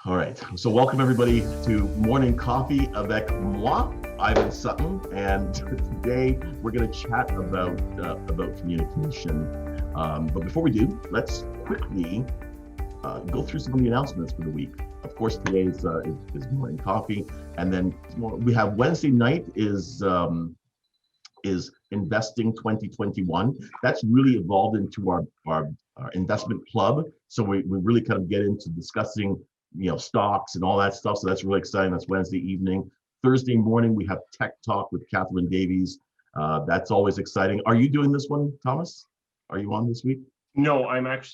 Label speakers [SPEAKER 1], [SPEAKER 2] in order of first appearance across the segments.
[SPEAKER 1] All right, so welcome everybody to Morning Coffee avec moi, Ivan Sutton, and today we're going to chat about communication. But before we do, let's quickly go through some of the announcements for the week. Of course, today is Morning Coffee, and then we have Wednesday night is Investing 2021. That's really evolved into our investment club. So we really kind of get into discussing stocks and all that stuff. So that's really exciting. That's Wednesday evening. Thursday morning, we have Tech Talk with Catherine Davies. That's always exciting. Are you doing this one, Thomas? Are you on this week?
[SPEAKER 2] No, I'm not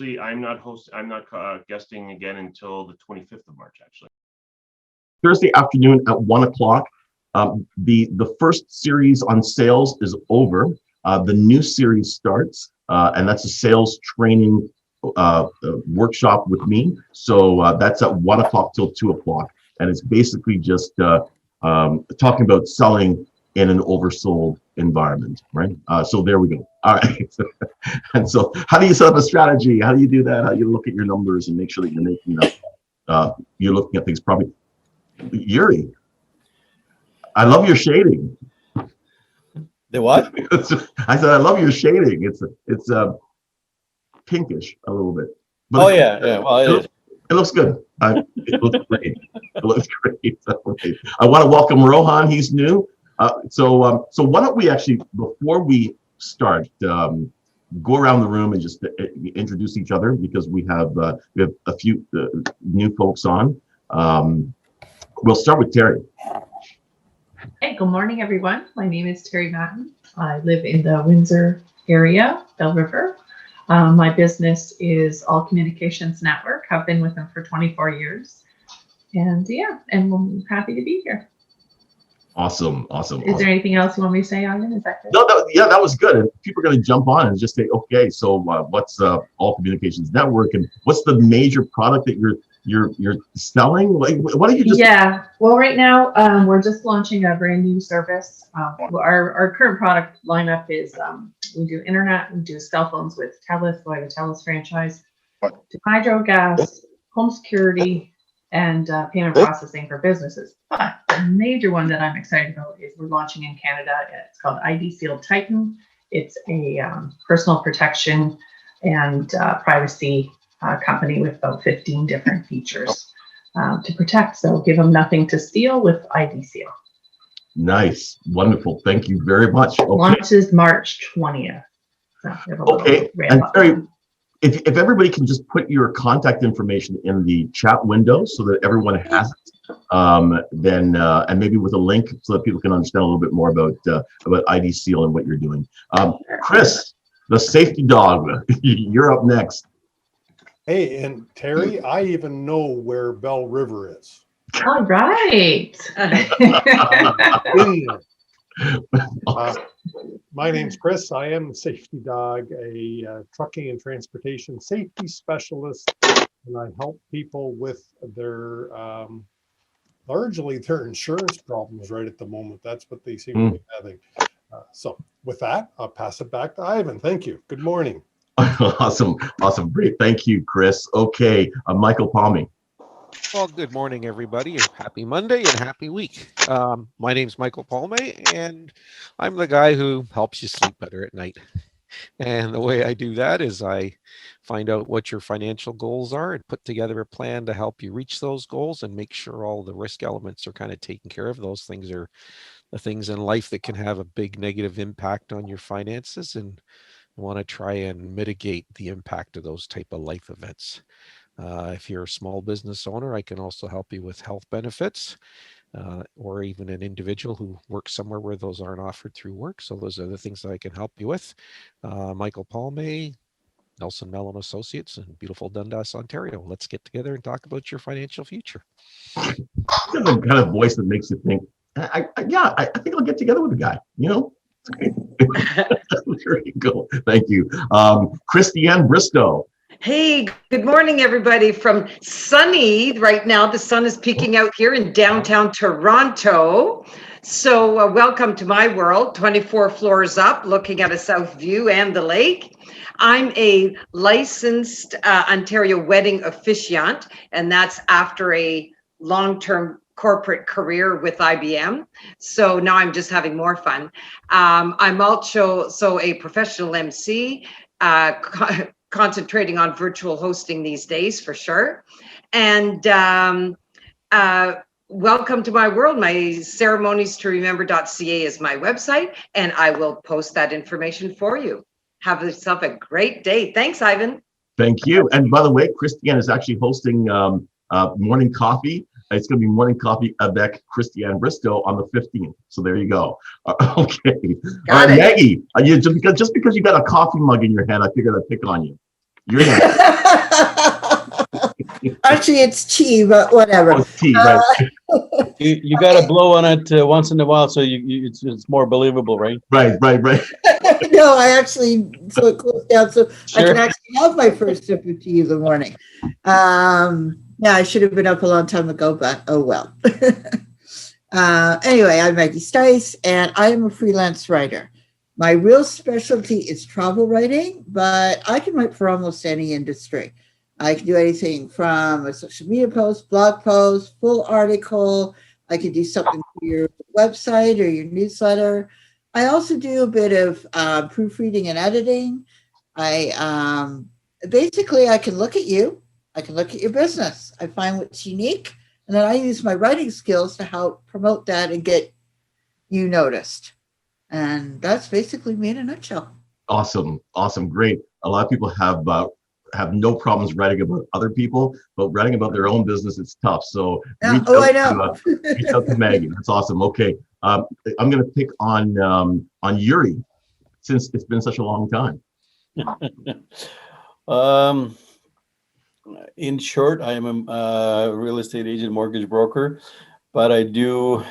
[SPEAKER 2] guesting again until the 25th of March, actually.
[SPEAKER 1] Thursday afternoon at 1:00. The first series on sales is over. The new series starts, and that's a sales training workshop with me. So that's at 1:00 till 2:00, and it's basically just talking about selling in an oversold environment, right? So there we go. All right. And so, how do you set up a strategy? How do you do that? How do you look at your numbers and make sure that you're making you're looking at things properly? Yuri, I love your shading.
[SPEAKER 3] The what?
[SPEAKER 1] I said I love your shading. It's pinkish a little bit. But
[SPEAKER 3] yeah. Well,
[SPEAKER 1] it looks good. It looks great. It looks great. I want to welcome Rohan. He's new. So why don't we actually, before we start, go around the room and just introduce each other, because we have a few new folks on. We'll start with Terry.
[SPEAKER 4] Hey, good morning, everyone. My name is Terry Madden. I live in the Windsor area, Bell River. My business is All Communications Network. I've been with them for 24 years. And I'm happy to be here.
[SPEAKER 1] Awesome.
[SPEAKER 4] Is there anything else you want me to say, Ivan? Is that good?
[SPEAKER 1] No, that was good. And people are going to jump on and just say, okay, so what's All Communications Network, and what's the major product that you're selling? Like, what are you just?
[SPEAKER 4] Yeah. Well, right now we're just launching a brand new service. Our current product lineup is we do internet, we do cell phones with TELUS, so I have a TELUS franchise, to hydro, gas, home security, and payment processing for businesses. But the major one that I'm excited about is we're launching in Canada. It's called ID Seal Titan. It's a personal protection and privacy company with about 15 different features to protect. So give them nothing to steal with ID Seal.
[SPEAKER 1] Nice. Wonderful. Thank you very much. Okay.
[SPEAKER 4] Launches March 20th. So
[SPEAKER 1] okay. And Terry, if everybody can just put your contact information in the chat window so that everyone has it, then and maybe with a link so that people can understand a little bit more about ID Seal and what you're doing. Chris, the safety dog, you're up next.
[SPEAKER 5] Hey, and Terry, I even know where Bell River is.
[SPEAKER 4] All right.
[SPEAKER 5] My name's Chris. I am the safety dog, a trucking and transportation safety specialist, and I help people with their largely their insurance problems right at the moment. That's what they seem to be having. So with that, I'll pass it back to Ivan. Thank you. Good morning.
[SPEAKER 1] Awesome. Great. Thank you, Chris. Okay, Michael Palmy.
[SPEAKER 6] Well, good morning, everybody, and happy Monday and happy week. My name's Michael Palme, and I'm the guy who helps you sleep better at night. And the way I do that is I find out what your financial goals are and put together a plan to help you reach those goals and make sure all the risk elements are kind of taken care of. Those things are the things in life that can have a big negative impact on your finances, and I want to try and mitigate the impact of those type of life events. If you're a small business owner, I can also help you with health benefits, or even an individual who works somewhere where those aren't offered through work. So those are the things that I can help you with. Michael Palme, Nelson Mellon Associates in beautiful Dundas, Ontario. Let's get together and talk about your financial future.
[SPEAKER 1] You have the kind of voice that makes you think, I think I'll get together with a guy, There you go. Thank you. Christiane Bristow.
[SPEAKER 7] Hey, good morning, everybody from sunny right now. The sun is peeking out here in downtown Toronto. So welcome to my world, 24 floors up, looking at a south view and the lake. I'm a licensed Ontario wedding officiant, and that's after a long-term corporate career with IBM. So now I'm just having more fun. I'm also a professional MC, concentrating on virtual hosting these days for sure. And welcome to my world. My ceremonies to remember.ca is my website, and I will post that information for you. Have yourself a great day. Thanks, Ivan.
[SPEAKER 1] Thank you. And by the way, Christiane is actually hosting morning coffee. It's going to be morning coffee avec Christiane Bristow on the 15th. So there you go. Okay.
[SPEAKER 7] Got it.
[SPEAKER 1] Maggie, just because you got a coffee mug in your hand, I figured I'd pick on you. You're next.
[SPEAKER 8] Actually, it's tea, but whatever.
[SPEAKER 1] Oh, tea, right.
[SPEAKER 3] You got to blow on it once in a while, so it's more believable, right?
[SPEAKER 1] Right.
[SPEAKER 8] No, I actually, so it cools down, so I
[SPEAKER 3] Sure.
[SPEAKER 8] can actually have my first sip of tea in the morning. Yeah, I should have been up a long time ago, but oh well. Anyway, I'm Maggie Stice, and I am a freelance writer. My real specialty is travel writing, but I can write for almost any industry. I can do anything from a social media post, blog post, full article. I can do something for your website or your newsletter. I also do a bit of proofreading and editing. Basically, I can look at you. I can look at your business. I find what's unique, and then I use my writing skills to help promote that and get you noticed. And that's basically me in a nutshell.
[SPEAKER 1] Awesome. Great. A lot of people have no problems writing about other people, but writing about their own business, it's tough. So
[SPEAKER 8] Yeah. Oh, I know.
[SPEAKER 1] Reach out to Maggie. That's awesome. Okay. I'm going to pick on Yuri, since it's been such a long time.
[SPEAKER 3] In short, I am a real estate agent, mortgage broker, but I do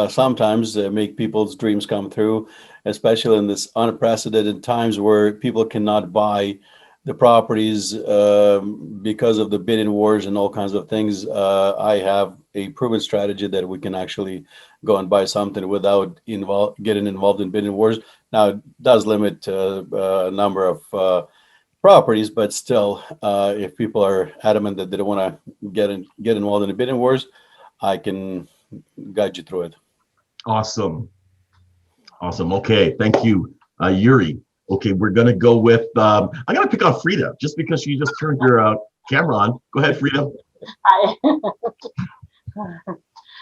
[SPEAKER 3] sometimes make people's dreams come true, especially in this unprecedented times where people cannot buy the properties because of the bidding wars and all kinds of things. I have a proven strategy that we can actually go and buy something without getting involved in bidding wars. Now, it does limit a number of properties, but still, if people are adamant that they don't want to get involved in the bidding wars, I can guide you through it.
[SPEAKER 1] Awesome. Okay. Thank you, Yuri. Okay, we're going to go with, I'm going to pick on Frida, just because she just turned your camera on. Go ahead, Frida.
[SPEAKER 9] Hi.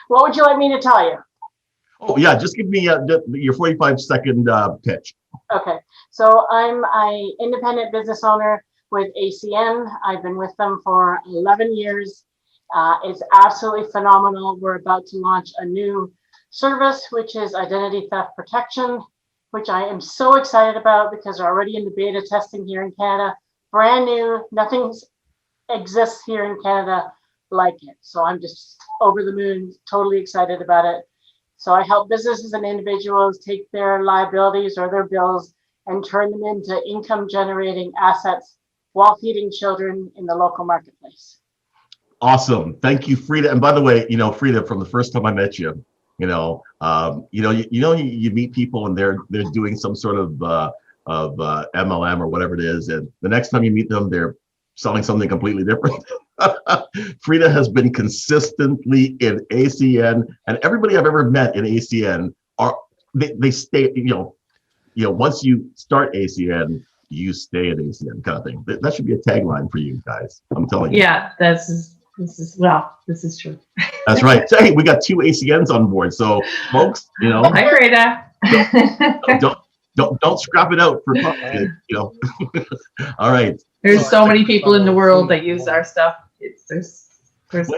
[SPEAKER 9] What would you like me to tell you?
[SPEAKER 1] Oh, yeah, just give me your 45-second pitch.
[SPEAKER 9] Okay, so I'm an independent business owner with ACN. I've been with them for 11 years. It's absolutely phenomenal. We're about to launch a new service, which is identity theft protection, which I am so excited about because we're already in the beta testing here in Canada. Brand new, nothing exists here in Canada like it. So I'm just over the moon, totally excited about it. So I help businesses and individuals take their liabilities or their bills and turn them into income generating assets while feeding children in the local marketplace.
[SPEAKER 1] Awesome. Thank you, Frida. And by the way, Frida, from the first time I met you, you meet people and they're doing some sort of MLM or whatever it is, and the next time you meet them, they're selling something completely different. Frida has been consistently in ACN, and everybody I've ever met in ACN they stay. Once you start ACN, you stay at ACN, kind of thing. That should be a tagline for you guys. I'm telling you.
[SPEAKER 4] Yeah, this is true.
[SPEAKER 1] That's right. So, hey, we got 2 ACNs on board. So, folks,
[SPEAKER 4] Hi, Frida.
[SPEAKER 1] don't scrap it out for All right.
[SPEAKER 4] There's so many people in the world that use our stuff.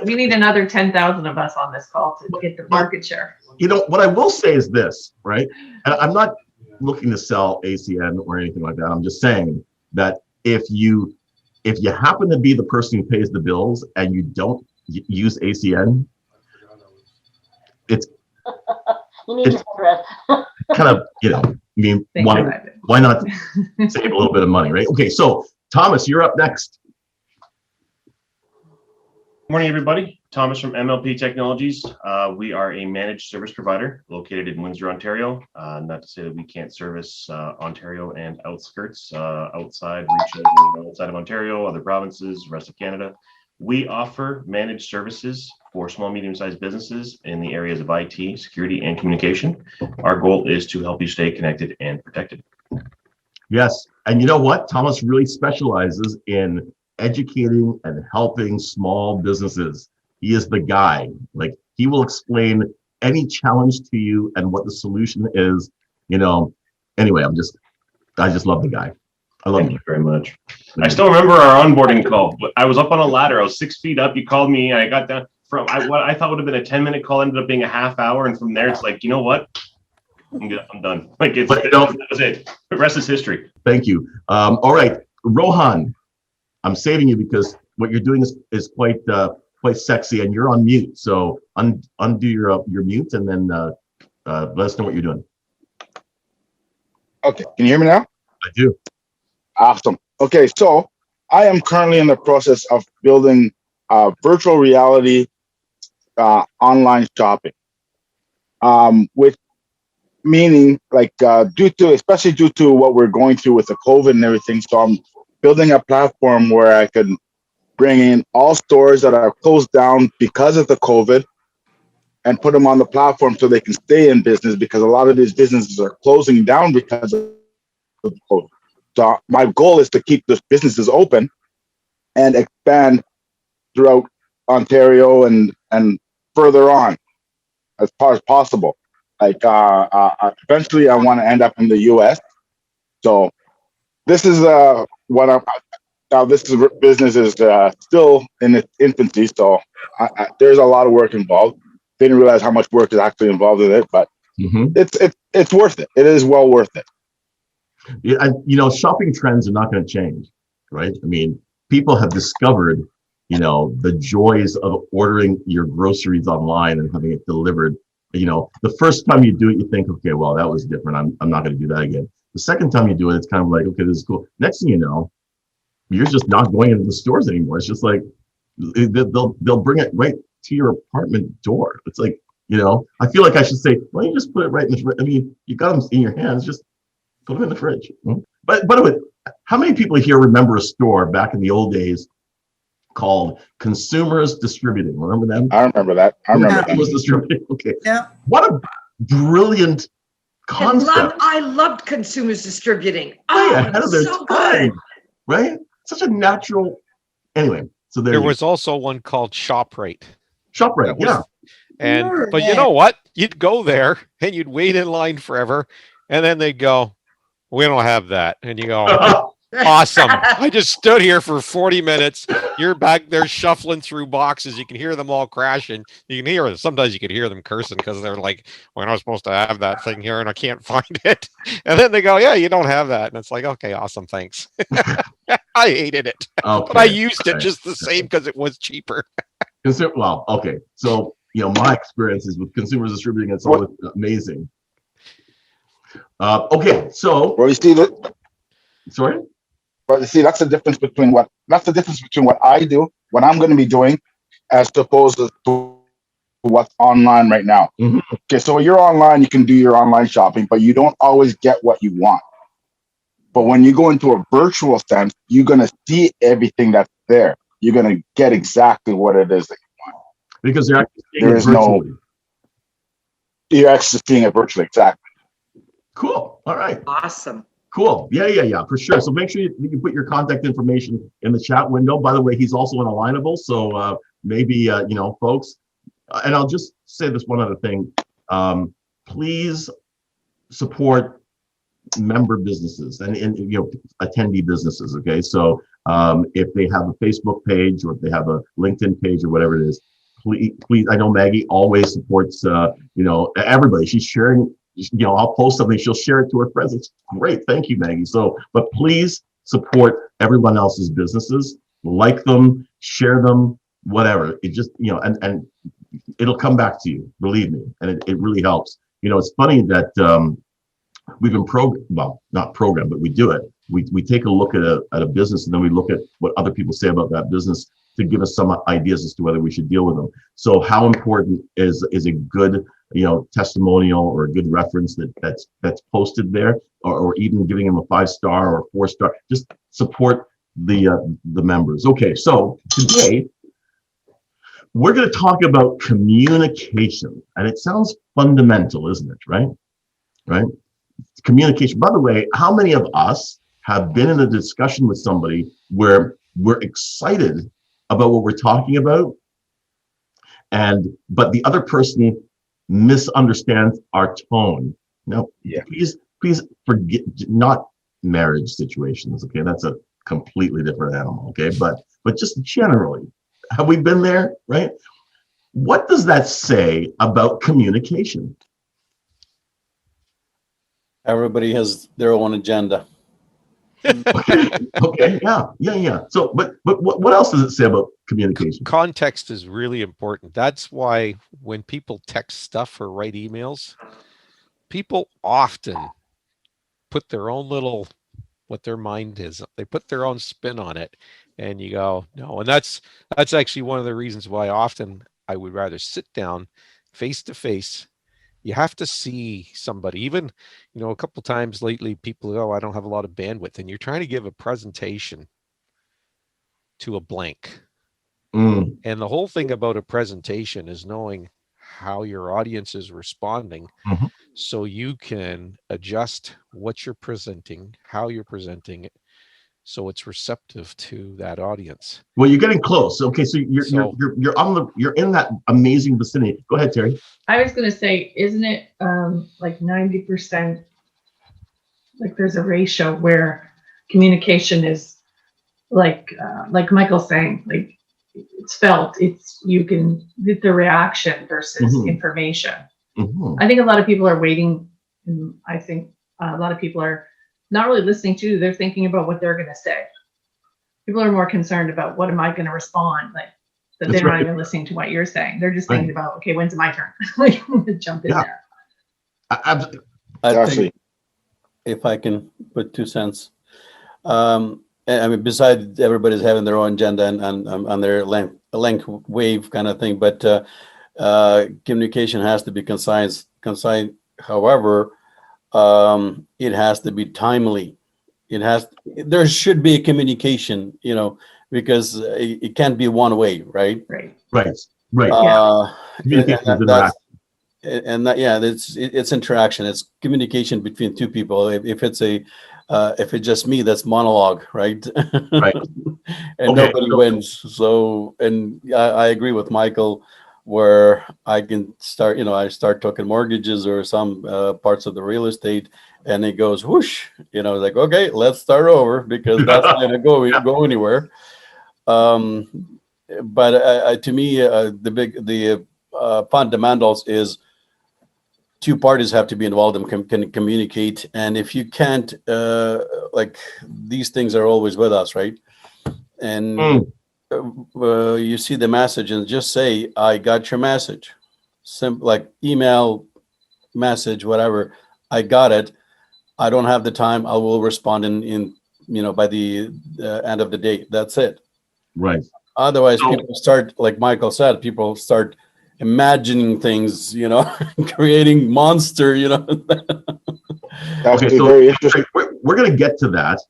[SPEAKER 4] We need another 10,000 of us on this call to get the market share.
[SPEAKER 1] What I will say is this, right? And I'm not looking to sell ACN or anything like that. I'm just saying that if you happen to be the person who pays the bills and you don't use ACN, it's
[SPEAKER 9] You need to
[SPEAKER 1] kind of, why not save a little bit of money, right? Okay, so Thomas, you're up next.
[SPEAKER 2] Morning, everybody. Thomas from MLP Technologies. We are a managed service provider located in Windsor, Ontario. Not to say that we can't service Ontario and outskirts, outside of Ontario, other provinces, rest of Canada. We offer managed services for small, medium-sized businesses in the areas of IT, security, and communication. Our goal is to help you stay connected and protected.
[SPEAKER 1] Yes. And you know what? Thomas really specializes in educating and helping small businesses. He is the guy. Like, he will explain any challenge to you and what the solution is. Anyway, I just love the guy. I love
[SPEAKER 2] Thank you very much. I still remember our onboarding call. I was up on a ladder. I was 6 feet up. You called me. I got down from what I thought would have been a 10-minute call ended up being a half hour. And from there, it's like, you know what? I'm done. Like, that was it. The rest is history.
[SPEAKER 1] Thank you. All right, Rohan, I'm saving you because what you're doing is quite sexy, and you're on mute. So undo your mute, and then let us know what you're doing.
[SPEAKER 10] Okay, can you hear me now?
[SPEAKER 1] I do.
[SPEAKER 10] Awesome. Okay, so I am currently in the process of building virtual reality online shopping, which meaning like especially due to what we're going through with the COVID and everything. So I'm building a platform where I could bring in all stores that are closed down because of the COVID and put them on the platform so they can stay in business, because a lot of these businesses are closing down because of the COVID. So my goal is to keep those businesses open and expand throughout Ontario and further on as far as possible. Like eventually I want to end up in the US. So this is what I'm now. Business is still in its infancy, so there's a lot of work involved. Didn't realize how much work is actually involved in it, but it's worth it. It is well worth it.
[SPEAKER 1] Yeah, and shopping trends are not going to change, right? I mean, people have discovered, the joys of ordering your groceries online and having it delivered. The first time you do it, you think, okay, well, that was different. I'm not going to do that again. The second time you do it, it's kind of like, okay, this is cool. Next thing you know, you're just not going into the stores anymore. It's just like they'll bring it right to your apartment door. It's like, I feel like I should say, why don't you just put it right in the fridge? I mean, you got them in your hands, just put them in the fridge. But by the way, how many people here remember a store back in the old days called Consumers Distributing? Remember them?
[SPEAKER 10] I remember that.
[SPEAKER 1] Was distributing. Okay.
[SPEAKER 8] Yeah.
[SPEAKER 1] What a brilliant concept.
[SPEAKER 7] I loved Consumers Distributing.
[SPEAKER 1] Way ahead of their
[SPEAKER 7] so
[SPEAKER 1] time,
[SPEAKER 7] good.
[SPEAKER 1] right? Such a natural. Anyway, so
[SPEAKER 6] there was also one called ShopRite.
[SPEAKER 1] ShopRite, yeah.
[SPEAKER 6] But you know what? You'd go there and you'd wait in line forever, and then they'd go, "We don't have that," and you go, "Awesome! I just stood here for 40 minutes. You're back there shuffling through boxes. You can hear them all crashing. You can hear sometimes you could hear them cursing because they're like, "We're not supposed to have that thing here, and I can't find it." And then they go, "Yeah, you don't have that," and it's like, "Okay, awesome, thanks." I hated it, but I used it just the same because it was cheaper.
[SPEAKER 1] Well, okay, so my experiences with Consumers Distributing, it's always amazing. Okay, so
[SPEAKER 10] well, you see that.
[SPEAKER 1] Sorry.
[SPEAKER 10] But you see, that's the difference between what I do, what I'm going to be doing, as opposed to what's online right now.
[SPEAKER 1] Mm-hmm.
[SPEAKER 10] Okay, so you're online, you can do your online shopping, but you don't always get what you want. But when you go into a virtual sense, you're going to see everything that's there. You're going to get exactly what it is that you want.
[SPEAKER 1] Because you're actually seeing it virtually.
[SPEAKER 10] You're actually seeing it virtually, exactly.
[SPEAKER 1] Cool. All right.
[SPEAKER 7] Awesome.
[SPEAKER 1] Cool. Yeah, for sure. So make sure you put your contact information in the chat window. By the way, he's also unalignable. So maybe, folks, and I'll just say this one other thing. Please support member businesses and attendee businesses. Okay. So if they have a Facebook page or if they have a LinkedIn page or whatever it is, please, I know Maggie always supports, everybody. She's sharing. I'll post something, she'll share it to her friends. It's great. Thank you, Maggie. So, but please support everyone else's businesses, like them, share them, whatever. It just, and it'll come back to you, believe me. And it really helps. It's funny that we've been not programmed, but we do it. We take a look at a business, and then we look at what other people say about that business. to give us some ideas as to whether we should deal with them. So how important is a good, testimonial or a good reference that's posted there, or even giving them a 5-star or a 4-star, just support the members. Okay, so today we're going to talk about communication, and it sounds fundamental, isn't it? Right? Communication. By the way, how many of us have been in a discussion with somebody where we're excited about what we're talking about, but the other person misunderstands our tone? No,
[SPEAKER 10] Yeah.
[SPEAKER 1] Please forget, not marriage situations. Okay, that's a completely different animal. Okay, but just generally, have we been there? Right? What does that say about communication?
[SPEAKER 3] Everybody has their own agenda.
[SPEAKER 1] Okay, yeah. So, but what else does it say about communication?
[SPEAKER 6] Context is really important. That's why when people text stuff or write emails, people often put their own little, what their mind is. They put their own spin on it, and you go, no. And that's actually one of the reasons why often I would rather sit down face to face. You have to see somebody. Even, a couple times lately, people go, I don't have a lot of bandwidth, and you're trying to give a presentation to a blank.
[SPEAKER 1] Mm.
[SPEAKER 6] And the whole thing about a presentation is knowing how your audience is responding,
[SPEAKER 1] Mhm.
[SPEAKER 6] so you can adjust what you're presenting, how you're presenting it, so it's receptive to that audience.
[SPEAKER 1] Well, you're getting close. Okay, so you're in that amazing vicinity. Go ahead, Terry.
[SPEAKER 4] I was going to say, isn't it like 90%? Like there's a ratio where communication is like Michael's saying, like it's felt. You can get the reaction versus information.
[SPEAKER 1] Mm-hmm.
[SPEAKER 4] I think a lot of people are waiting, and I think a lot of people are not really listening to. They're thinking about what they're going to say. People are more concerned about what am I going to respond, like that they're not even listening to what you're saying. They're just thinking about, okay, when's my turn? Like jump in there.
[SPEAKER 3] I think, if I can put 2 cents, I mean, besides everybody's having their own agenda and on their length wave kind of thing, but communication has to be concise. However, it has to be timely. There should be a communication, because it can't be one way, right?
[SPEAKER 1] Right.
[SPEAKER 3] It's interaction. It's communication between two people. If it's just me, that's monologue, right?
[SPEAKER 1] Right.
[SPEAKER 3] And nobody wins. So, and I agree with Michael, where I can start, I start talking mortgages or some parts of the real estate, and it goes whoosh, like, okay, let's start over, because that's not gonna go anywhere. But to me, the fundamentals is two parties have to be involved and can communicate. And if you can't, like, these things are always with us, right? And you see the message and just say, I got your message. Simple, like email, message, whatever. I got it. I don't have the time. I will respond in by the end of the day. That's it.
[SPEAKER 1] Right.
[SPEAKER 3] Otherwise, people start, like Michael said, people start imagining things, creating monster,
[SPEAKER 10] That's very interesting.
[SPEAKER 1] We're going to get to that.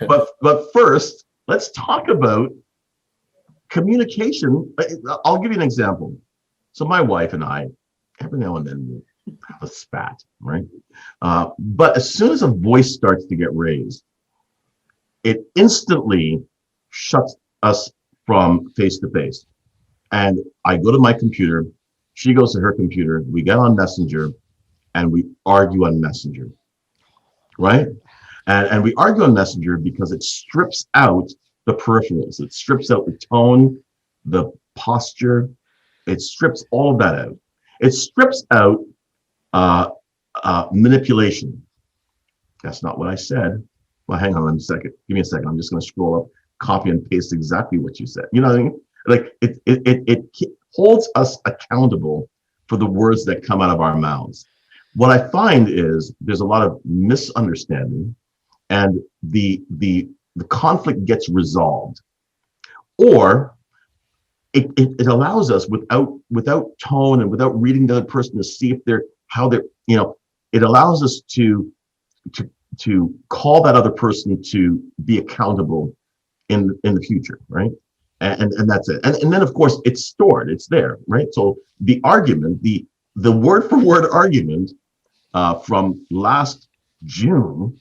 [SPEAKER 1] But first, let's talk about communication. I'll give you an example. So my wife and I, every now and then, we have a spat, right? But as soon as a voice starts to get raised, it instantly shuts us from face to face. And I go to my computer, she goes to her computer, we get on Messenger, and we argue on Messenger, right? And we argue on Messenger because it strips out the peripherals. It strips out the tone, the posture. It strips all of that out. It strips out manipulation. That's not what I said. Well, hang on a second. Give me a second. I'm just going to scroll up, copy and paste exactly what you said. You know what I mean? Like it holds us accountable for the words that come out of our mouths. What I find is there's a lot of misunderstanding, and the conflict gets resolved, or it allows us without tone and without reading the other person to see if it allows us to call that other person to be accountable in the future, right? And that's it. And then of course it's stored, it's there, right? So the argument, the word for word argument from last June,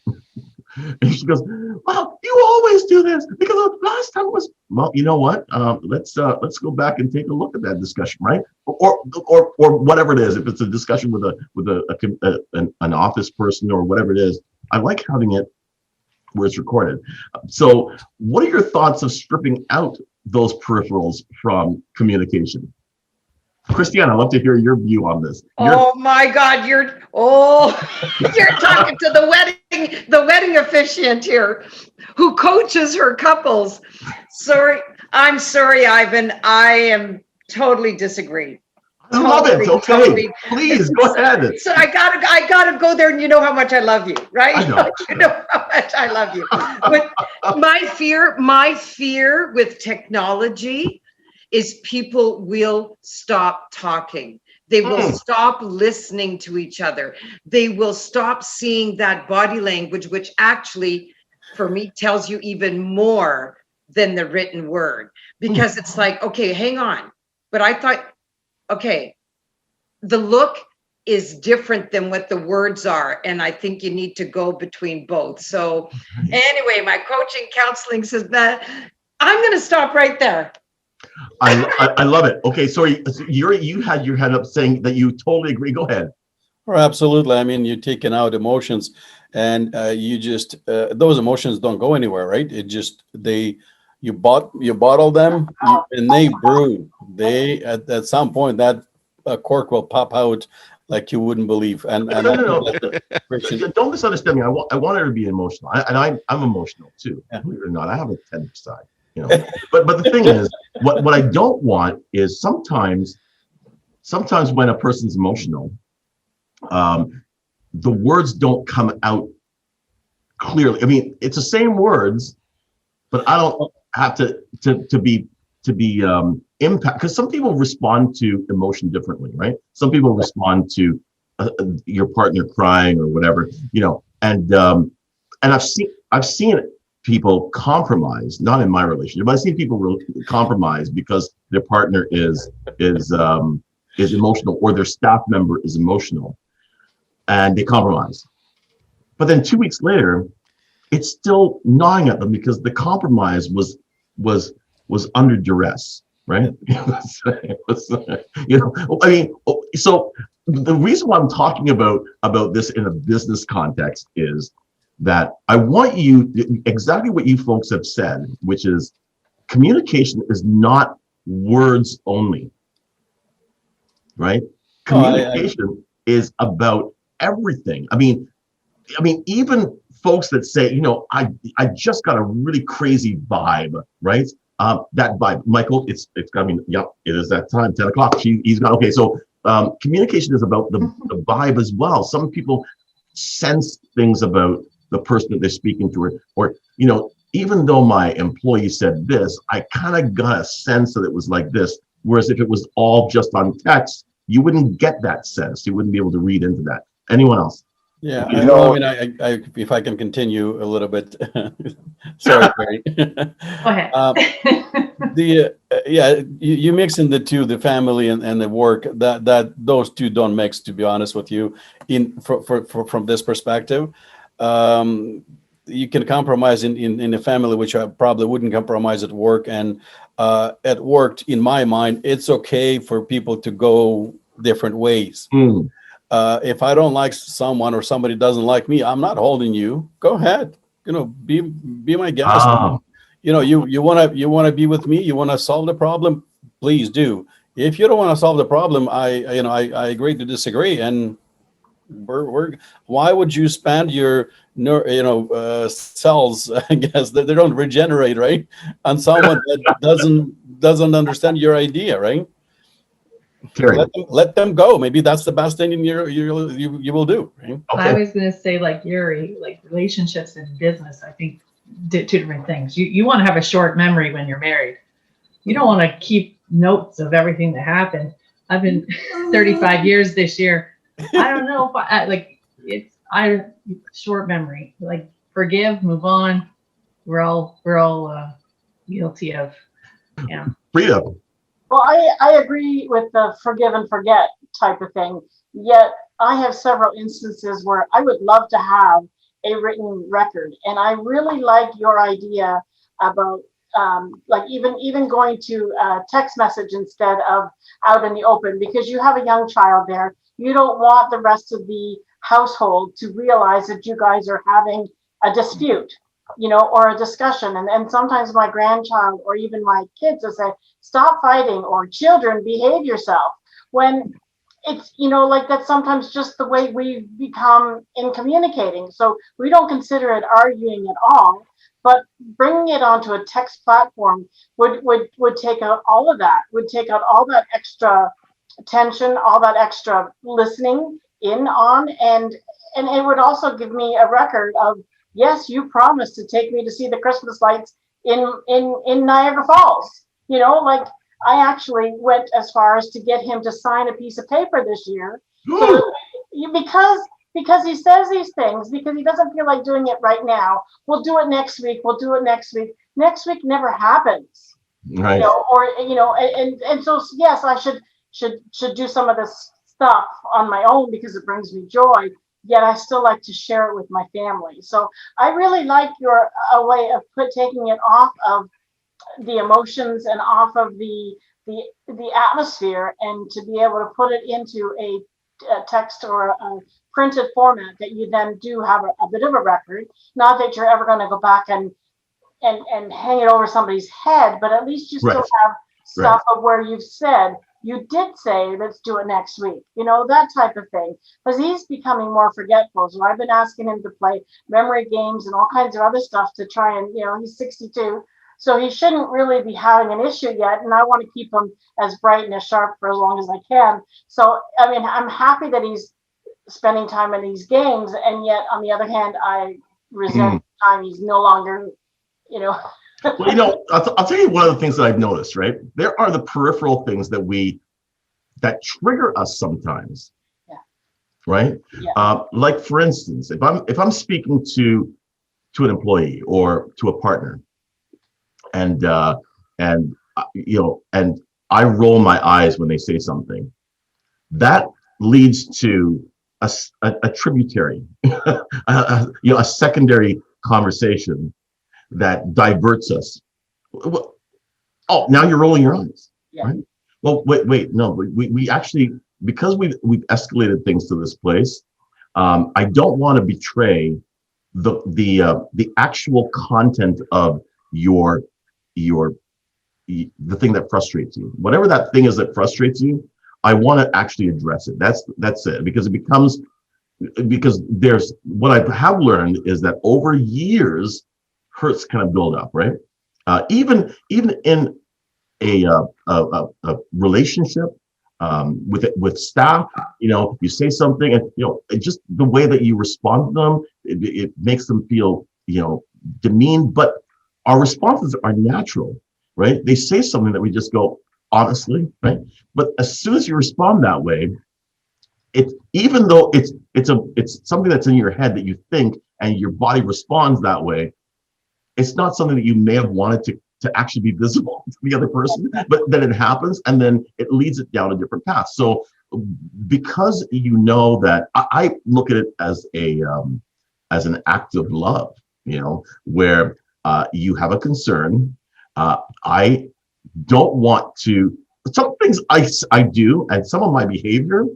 [SPEAKER 1] and she goes, "Well, you always do this because last time was well. You know what? Let's go back and take a look at that discussion, right? Or whatever it is. If it's a discussion with an office person or whatever it is, I like having it where it's recorded. So, what are your thoughts of stripping out those peripherals from communication? Christiane, I'd love to hear your view on this.
[SPEAKER 7] Oh my God, you're talking to the wedding officiant here who coaches her couples. I'm sorry, Ivan. I am totally disagree.
[SPEAKER 1] I love it. Okay, please go ahead.
[SPEAKER 7] So I gotta go there, and you know how much I love you, right?
[SPEAKER 1] I know.
[SPEAKER 7] You know how much I love you. But my fear with technology is people will stop talking. They will stop listening to each other. They will stop seeing that body language, which actually, for me, tells you even more than the written word. Because it's like, okay, hang on. But I thought, okay, the look is different than what the words are. And I think you need to go between both. So anyway, my coaching counseling says that I'm going to stop right there.
[SPEAKER 1] I love it. Okay, sorry, you had your hand up saying that you totally agree. Go ahead.
[SPEAKER 3] Well, absolutely. I mean, you're taking out emotions, and you just those emotions don't go anywhere, right? It just you bottle them, and they brew. They at some point that cork will pop out like you wouldn't believe. And
[SPEAKER 1] No. Don't misunderstand me. I want her to be emotional, and I'm emotional too.
[SPEAKER 3] Yeah.
[SPEAKER 1] Believe it or not, I have a tender side. But the thing is, what I don't want is sometimes when a person's emotional, the words don't come out clearly. I mean, it's the same words, but I don't have to be impact, because some people respond to emotion differently, right? Some people respond to your partner crying or whatever, and I've seen people compromise, not in my relationship, but I've seen people compromise because their partner is emotional, or their staff member is emotional, and they compromise. But then 2 weeks later, it's still gnawing at them because the compromise was under duress, right? I mean, so the reason why I'm talking about this in a business context is that I want you, exactly what you folks have said, which is communication is not words only, right? Communication is about everything. I mean, even folks that say, I just got a really crazy vibe, right? That vibe, Michael, it is that time, 10 o'clock. He's got, okay. So communication is about the vibe as well. Some people sense things about the person that they're speaking to, or even though my employee said this, I kind of got a sense that it was like this. Whereas if it was all just on text, you wouldn't get that sense. You wouldn't be able to read into that. Anyone else?
[SPEAKER 3] Yeah, I if I can continue a little bit. Sorry, Barry.
[SPEAKER 4] Go ahead.
[SPEAKER 3] You mix in the two, the family and the work. That those two don't mix, to be honest with you. From this perspective, you can compromise in a family, which I probably wouldn't compromise at work. And at work, in my mind, it's okay for people to go different ways. If I don't like someone, or somebody doesn't like me, I'm not holding you. Go ahead, be my guest. You want to be with me. You want to solve the problem, please do. If you don't want to solve the problem, I agree to disagree. And why would you spend your cells, I guess, that they don't regenerate, right, on someone that doesn't understand your idea, right? Let them go. Maybe that's the best thing you will do. Right?
[SPEAKER 4] Okay. I was going to say, like Yuri, like relationships and business, I think two different things. You want to have a short memory when you're married. You don't want to keep notes of everything that happened. I've been 35 years this year. I don't know if I short memory, like forgive, move on. We're all guilty of, yeah.
[SPEAKER 1] Frida.
[SPEAKER 9] Well, I agree with the forgive and forget type of thing. Yet I have several instances where I would love to have a written record. And I really like your idea about like even going to text message instead of out in the open, because you have a young child there. You don't want the rest of the household to realize that you guys are having a dispute, or a discussion. And sometimes my grandchild or even my kids will say, stop fighting, or children, behave yourself. When it's, like that's sometimes just the way we've become in communicating. So we don't consider it arguing at all, but bringing it onto a text platform would take out all of that, would take out all that extra tension, all that extra listening in on, and it would also give me a record of, yes, you promised to take me to see the Christmas lights in Niagara Falls. Like I actually went as far as to get him to sign a piece of paper this year. So because he says these things, because he doesn't feel like doing it right now. We'll do it next week. We'll do it next week. Next week never happens.
[SPEAKER 1] Right.
[SPEAKER 9] And so yes, I should do some of this stuff on my own because it brings me joy. Yet I still like to share it with my family. So I really like your way of taking it off of the emotions and off of the atmosphere, and to be able to put it into a text or a printed format that you then do have a bit of a record. Not that you're ever going to go back and hang it over somebody's head, but at least you still have stuff of where you've said, you did say, let's do it next week, that type of thing. Because he's becoming more forgetful. So I've been asking him to play memory games and all kinds of other stuff to try and, he's 62. So he shouldn't really be having an issue yet. And I want to keep him as bright and as sharp for as long as I can. So, I mean, I'm happy that he's spending time in these games. And yet, on the other hand, I resent the time he's no longer,
[SPEAKER 1] Well, I'll tell you one of the things that I've noticed, right? There are the peripheral things that trigger us sometimes. Yeah. Right? Yeah. Like for instance, if I'm speaking to an employee or to a partner, and I roll my eyes when they say something, that leads to a tributary, a secondary conversation that diverts us. Oh, now you're rolling your eyes, right? Well, wait, no, we actually, because we've escalated things to this place. I don't want to betray the actual content of the thing that frustrates you. Whatever that thing is that frustrates you, I want to actually address it. That's it, because there's what I have learned is that over years, hurts kind of build up, right? Even in a relationship with staff, you say something, and just the way that you respond to them, it makes them feel demeaned. But our responses are natural, right? They say something that we just go, honestly, right? But as soon as you respond that way, even though it's something that's in your head that you think and your body responds that way, it's not something that you may have wanted to actually be visible to the other person, but then it happens, and then it leads it down a different path. So because that I look at it as an act of love, where you have a concern. I don't want to, some things I do, and some of my behavior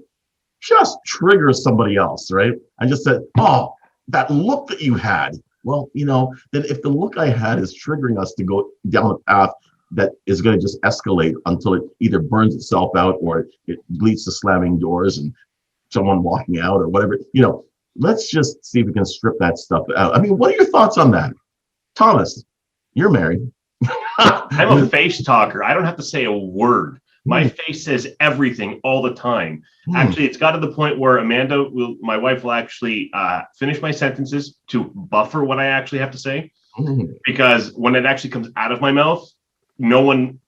[SPEAKER 1] just triggers somebody else, right? I just said, oh, that look that you had. Well, then if the look I had is triggering us to go down a path that is going to just escalate until it either burns itself out or it leads to slamming doors and someone walking out or whatever, let's just see if we can strip that stuff out. I mean, what are your thoughts on that? Thomas, you're married.
[SPEAKER 2] I'm a face talker. I don't have to say a word. My face says everything all the time. Actually, it's got to the point where my wife will actually finish my sentences to buffer what I actually have to say. Because when it actually comes out of my mouth, no one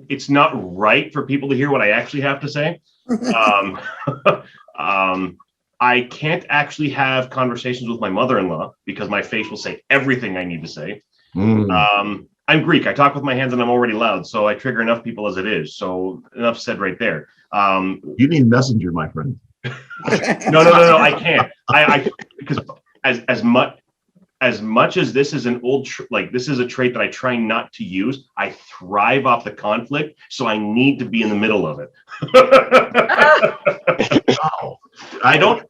[SPEAKER 2] it's not right for people to hear what I actually have to say. I can't actually have conversations with my mother-in-law because my face will say everything I need to say. I'm Greek. I talk with my hands and I'm already loud, so I trigger enough people as it is. So enough said right there.
[SPEAKER 1] You need Messenger, my friend.
[SPEAKER 2] No, I can't. I because as much as this is an old this is a trait that I try not to use. I thrive off the conflict, so I need to be in the middle of it. I don't.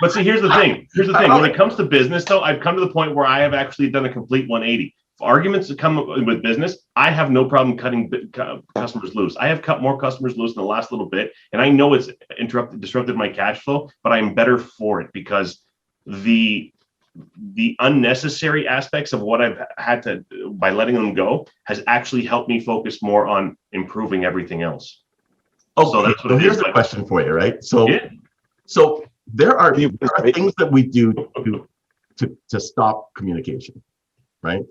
[SPEAKER 2] But see, here's the thing. When it comes to business, though, I've come to the point where I have actually done a complete 180. If arguments that come with business, I have no problem cutting customers loose. I have cut more customers loose in the last little bit, and I know it's disrupted my cash flow, but I'm better for it because the unnecessary aspects of what I've had to, by letting them go, has actually helped me focus more on improving everything else.
[SPEAKER 1] Okay, so that's what here's the question for you, right? So, so there are things that we do to stop communication, right?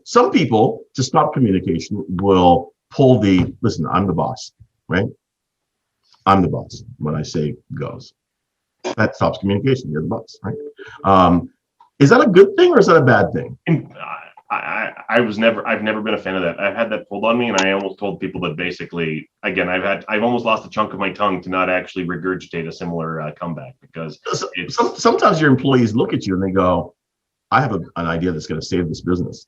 [SPEAKER 1] Some people, to stop communication, will pull listen, I'm the boss, right? I'm the boss. When I say goes, that stops communication. You're the boss, right? Is that a good thing or is that a bad thing?
[SPEAKER 2] I've never been a fan of that. I've had that pulled on me, and I almost told people that basically, again, I've almost lost a chunk of my tongue to not actually regurgitate a similar comeback because
[SPEAKER 1] sometimes your employees look at you and they go, "I have an idea that's going to save this business,"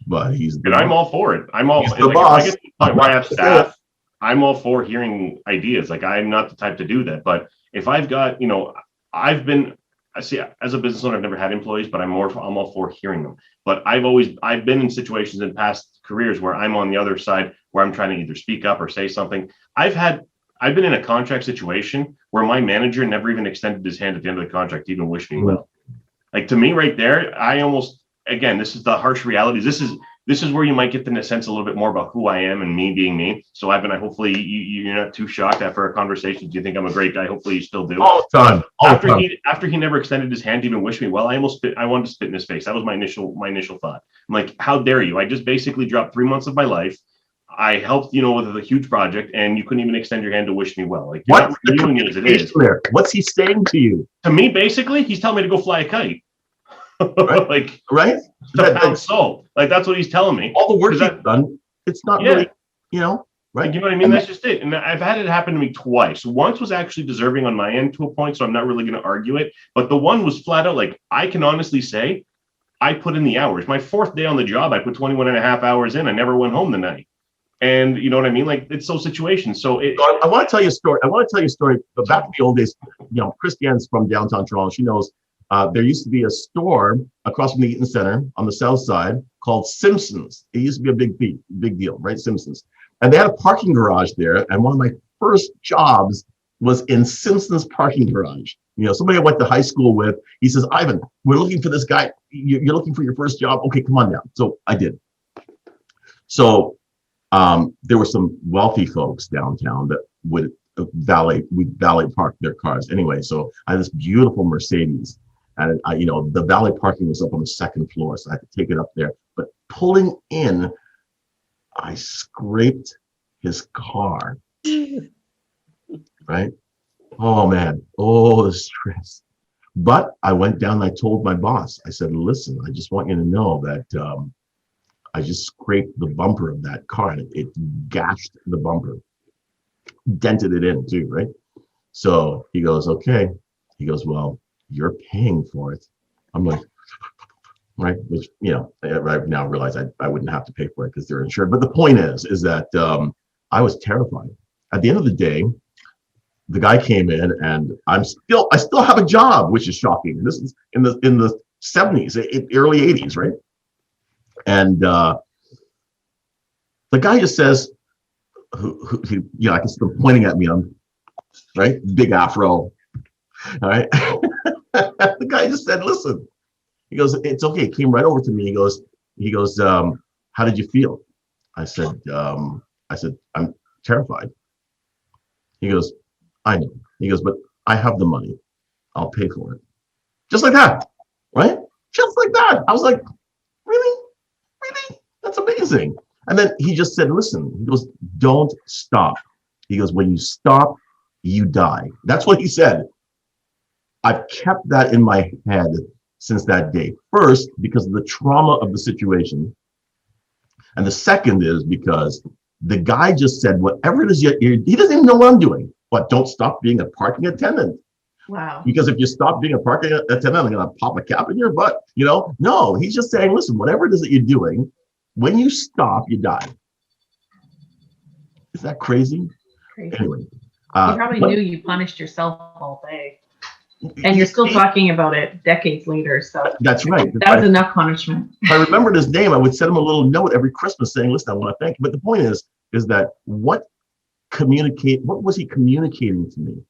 [SPEAKER 1] but
[SPEAKER 2] I'm all for it. I'm all
[SPEAKER 1] the boss.
[SPEAKER 2] If I have staff, I'm all for hearing ideas. Like I'm not the type to do that, but if I've got, I see, as a business owner, I've never had employees, but I'm all for hearing them. But I've been in situations in past careers where I'm on the other side, where I'm trying to either speak up or say something. I've been in a contract situation where my manager never even extended his hand at the end of the contract to even wish me well. Like, to me right there, again, this is the harsh realities. This is where you might get the sense a little bit more about who I am and me being me. So hopefully you're not too shocked after our conversations. You think I'm a great guy. Hopefully you still do.
[SPEAKER 1] All the time.
[SPEAKER 2] After he never extended his hand to even wish me well, I wanted to spit in his face. That was my initial thought. I'm like, how dare you? I just basically dropped 3 months of my life. I helped, with a huge project, and you couldn't even extend your hand to wish me well. Like,
[SPEAKER 1] what's the communication there? What's he saying to you?
[SPEAKER 2] To me, basically, he's telling me to go fly a kite.
[SPEAKER 1] Right? Right?
[SPEAKER 2] Salt. Like, that's what he's telling me.
[SPEAKER 1] All the work he's done, it's not really, right?
[SPEAKER 2] You know what I mean? That's just it. And I've had it happen to me twice. Once was actually deserving on my end to a point, so I'm not really going to argue it. But the one was flat out, like, I can honestly say I put in the hours. My 4th day on the job, I put 21 and a half hours in. I never went home the night. And you know what I mean? Like, it's so situation. So
[SPEAKER 1] I want to tell you a story. But back in the old days, Christiane's from downtown Toronto. She knows. There used to be a store across from the Eaton Center on the south side called Simpsons. It used to be a big deal, right? Simpsons. And they had a parking garage there. And one of my first jobs was in Simpsons parking garage. Somebody I went to high school with, he says, "Ivan, we're looking for this guy. You're looking for your first job. Okay, come on down." So I did. So there were some wealthy folks downtown that would valet park their cars. Anyway, so I had this beautiful Mercedes. And the valet parking was up on the 2nd floor, so I had to take it up there. But pulling in, I scraped his car. Right? Oh man, the stress. But I went down and I told my boss, I said, "Listen, I just want you to know that I just scraped the bumper of that car, and it gashed the bumper, dented it in too, right?" So he goes, "Okay." He goes, "Well, you're paying for it." I'm like, right, which I now realize I wouldn't have to pay for it because they're insured. But the point is that I was terrified. At the end of the day, the guy came in, and I still have a job, which is shocking. This is in the 70s, early 80s, right? And the guy just says, I can still pointing at me, right, big afro, all right. The guy just said, "Listen," he goes, "It's okay." He came right over to me. He goes, "How did you feel?" I said, "I'm terrified." He goes, "I know." He goes, "But I have the money. I'll pay for it." Just like that, right? Just like that. I was like, really? That's amazing. And then he just said, listen, he goes, don't stop. He goes, when you stop, you die. That's what he said. I've kept that in my head since that day. First, because of the trauma of the situation. And the second is because the guy just said, whatever it is, he doesn't even know what I'm doing, but don't stop being a parking attendant.
[SPEAKER 4] Wow.
[SPEAKER 1] Because if you stop being a parking attendant, I'm going to pop a cap in your butt. No, he's just saying, listen, whatever it is that you're doing, when you stop, you die. Is that crazy?
[SPEAKER 4] Crazy.
[SPEAKER 1] Anyway.
[SPEAKER 4] You probably knew you punished yourself all day. And you're still talking about it decades later. So
[SPEAKER 1] that's right.
[SPEAKER 4] That was enough punishment.
[SPEAKER 1] If I remembered his name, I would send him a little note every Christmas saying, listen, I want to thank you. But the point is that what was he communicating to me?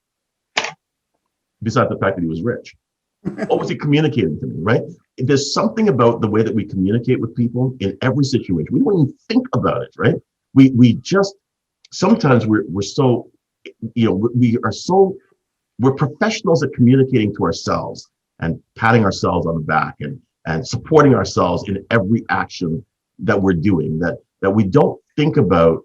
[SPEAKER 1] Besides the fact that he was rich. What was he communicating to me, right? There's something about the way that we communicate with people in every situation. We don't even think about it, right? We just, sometimes we're so, we're professionals at communicating to ourselves and patting ourselves on the back and supporting ourselves in every action that we're doing, that we don't think about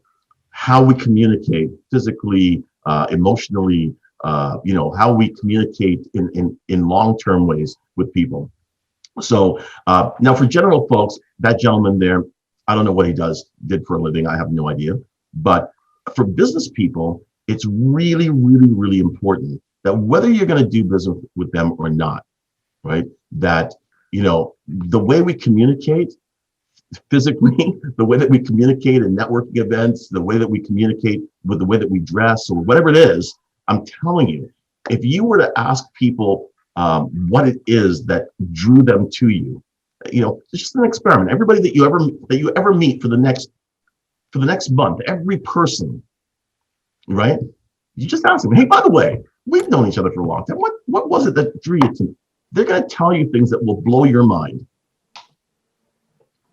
[SPEAKER 1] how we communicate physically, emotionally, how we communicate in long-term ways with people. So now for general folks, that gentleman there, I don't know what he did for a living. I have no idea. But for business people, it's really, really, really important that whether you're going to do business with them or not, right? That, the way we communicate physically, the way that we communicate in networking events, the way that we communicate with the way that we dress or whatever it is, I'm telling you, if you were to ask people what it is that drew them to you, it's just an experiment. Everybody that you ever meet for the next month, every person, right? You just ask them, hey, by the way, we've known each other for a long time. What was it that drew you to me? They're going to tell you things that will blow your mind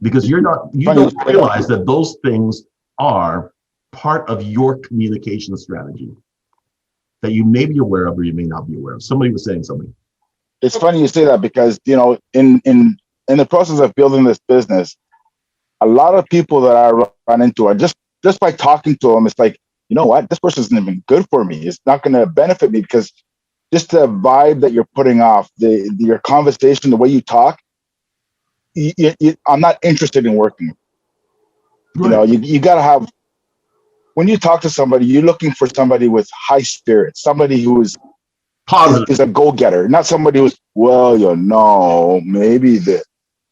[SPEAKER 1] because you don't realize that those things are part of your communication strategy that you may be aware of or you may not be aware of. Somebody was saying something.
[SPEAKER 10] It's funny you say that because, in the process of building this business, a lot of people that I run into are just by talking to them, it's like, you know what, this person isn't even good for me. It's not going to benefit me because just the vibe that you're putting off, your conversation, the way you talk, I'm not interested in working. Right. You got to have, when you talk to somebody, you're looking for somebody with high spirits, somebody who is positive, is a go-getter, not somebody who's, maybe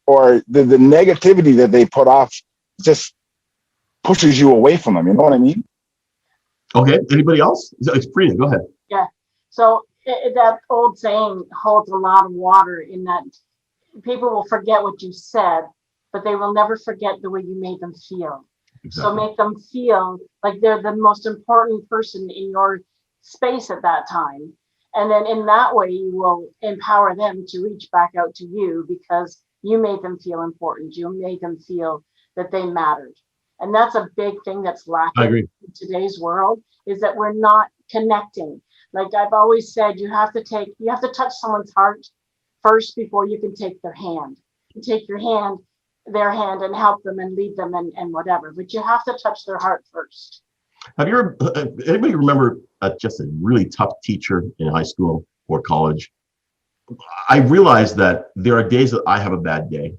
[SPEAKER 10] or the negativity that they put off just pushes you away from them. You know what I mean?
[SPEAKER 1] Okay. Anybody else? It's Frida. Go ahead.
[SPEAKER 9] Yeah. So that old saying holds a lot of water in that people will forget what you said, but they will never forget the way you made them feel. Exactly. So make them feel like they're the most important person in your space at that time. And then in that way, you will empower them to reach back out to you because you made them feel important. You made them feel that they mattered. And that's a big thing that's lacking in today's world is that we're not connecting. Like I've always said, you have to touch someone's heart first before you can take their hand. You take their hand and help them and lead them and whatever, but you have to touch their heart first.
[SPEAKER 1] Have you ever, anybody remember just a really tough teacher in high school or college? I realized that there are days that I have a bad day,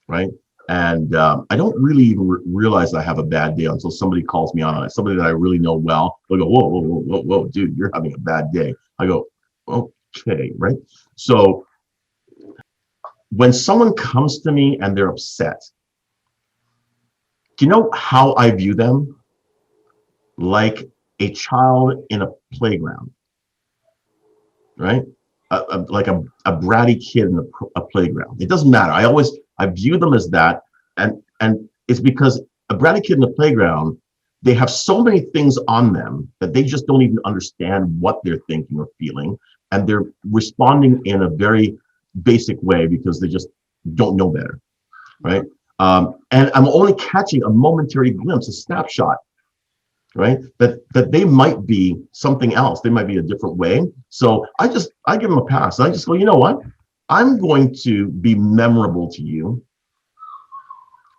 [SPEAKER 1] right? And I don't really even realize I have a bad day until somebody calls me on it. Somebody that I really know well. They'll go, whoa, dude, you're having a bad day. I go, okay, right? So when someone comes to me and they're upset, do you know how I view them? Like a child in a playground, right? Like a bratty kid in a playground. It doesn't matter. I view them as that, and it's because a bratty kid in the playground, they have so many things on them that they just don't even understand what they're thinking or feeling, and they're responding in a very basic way because they just don't know better, right? And I'm only catching a momentary glimpse, a snapshot, right? That they might be something else. They might be a different way. So I give them a pass. I just go, you know what? I'm going to be memorable to you.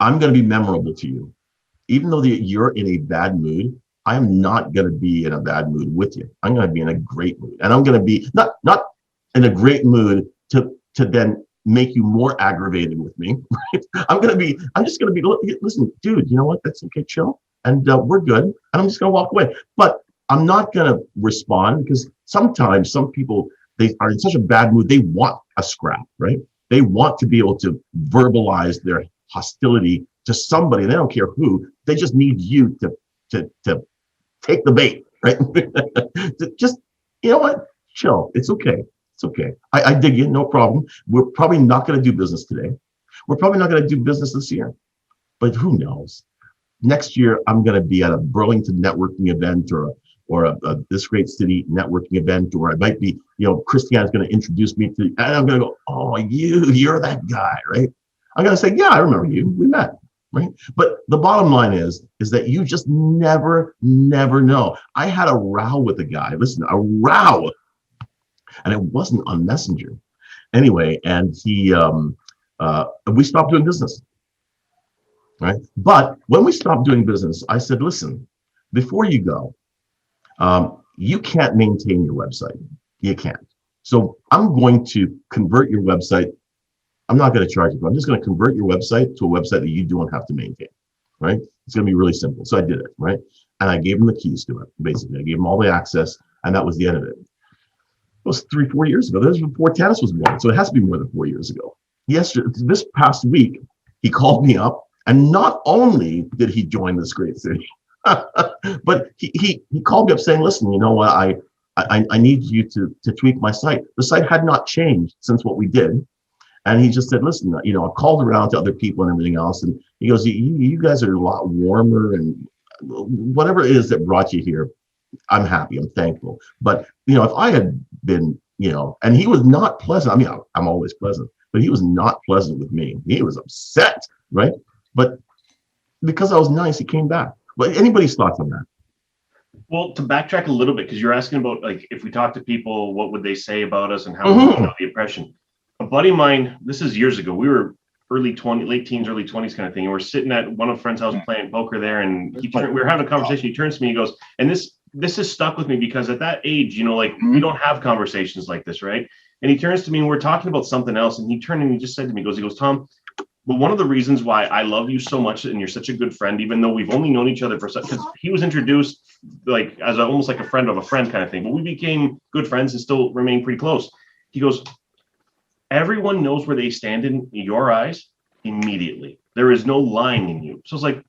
[SPEAKER 1] I'm going to be memorable to you. even though you're in a bad mood, I'm not going to be in a bad mood with you. I'm going to be in a great mood, and I'm going to be not in a great mood to then make you more aggravated with me. Right? I'm just going to be, listen, dude, you know what? That's okay, chill, and we're good. And I'm just going to walk away. But I'm not going to respond, because sometimes some people, they are in such a bad mood, they want a scrap, right? They want to be able to verbalize their hostility to somebody. They don't care who. They just need you to take the bait, right? Just, you know what? Chill. It's okay. It's okay. I dig you. No problem. We're probably not going to do business today. We're probably not going to do business this year. But who knows? Next year, I'm going to be at a Burlington networking event, or a This Great City networking event, or I might be, Christiane's going to introduce me to, and I'm going to go, oh, you're that guy, right? I'm going to say, yeah, I remember you. We met, right? But the bottom line is that you just never know. I had a row with a guy. Listen, a row, and it wasn't on Messenger. Anyway, and we stopped doing business, right? But when we stopped doing business, I said, listen, before you go, you can't maintain your website. You can't. So I'm going to convert your website. I'm not going to charge you, but I'm just going to convert your website to a website that you don't have to maintain, right? It's going to be really simple. So I did it, right? And I gave him the keys to it, basically. I gave him all the access, and that was the end of it. It was 3-4 years ago. That was before Tannis was born. So it has to be more than 4 years ago. This past week, he called me up, and not only did he join This Great City, but he called me up saying, listen, you know what, I need you to tweak my site. The site had not changed since what we did. And he just said, listen, I called around to other people and everything else. And he goes, you guys are a lot warmer, and whatever it is that brought you here, I'm happy, I'm thankful. But, if I had been, and he was not pleasant. I mean, I'm always pleasant, but he was not pleasant with me. He was upset, right? But because I was nice, he came back. But anybody's thoughts on that?
[SPEAKER 2] Well, to backtrack a little bit, because you're asking about, like, if we talk to people, what would they say about us and how we the impression. A buddy of mine, this is years ago, we were late teens, early 20s kind of thing. And we're sitting at one of a friend's house playing poker there, and we were having a conversation. He turns to me, he goes, and this has stuck with me, because at that age, we don't have conversations like this, right? And he turns to me, and we're talking about something else, and he turned and he just said to me, he goes, Tom, well, one of the reasons why I love you so much and you're such a good friend, even though we've only known each other for such, because he was introduced like as almost like a friend of a friend kind of thing, but we became good friends and still remain pretty close. He goes, everyone knows where they stand in your eyes immediately. There is no lying in you. So it's like,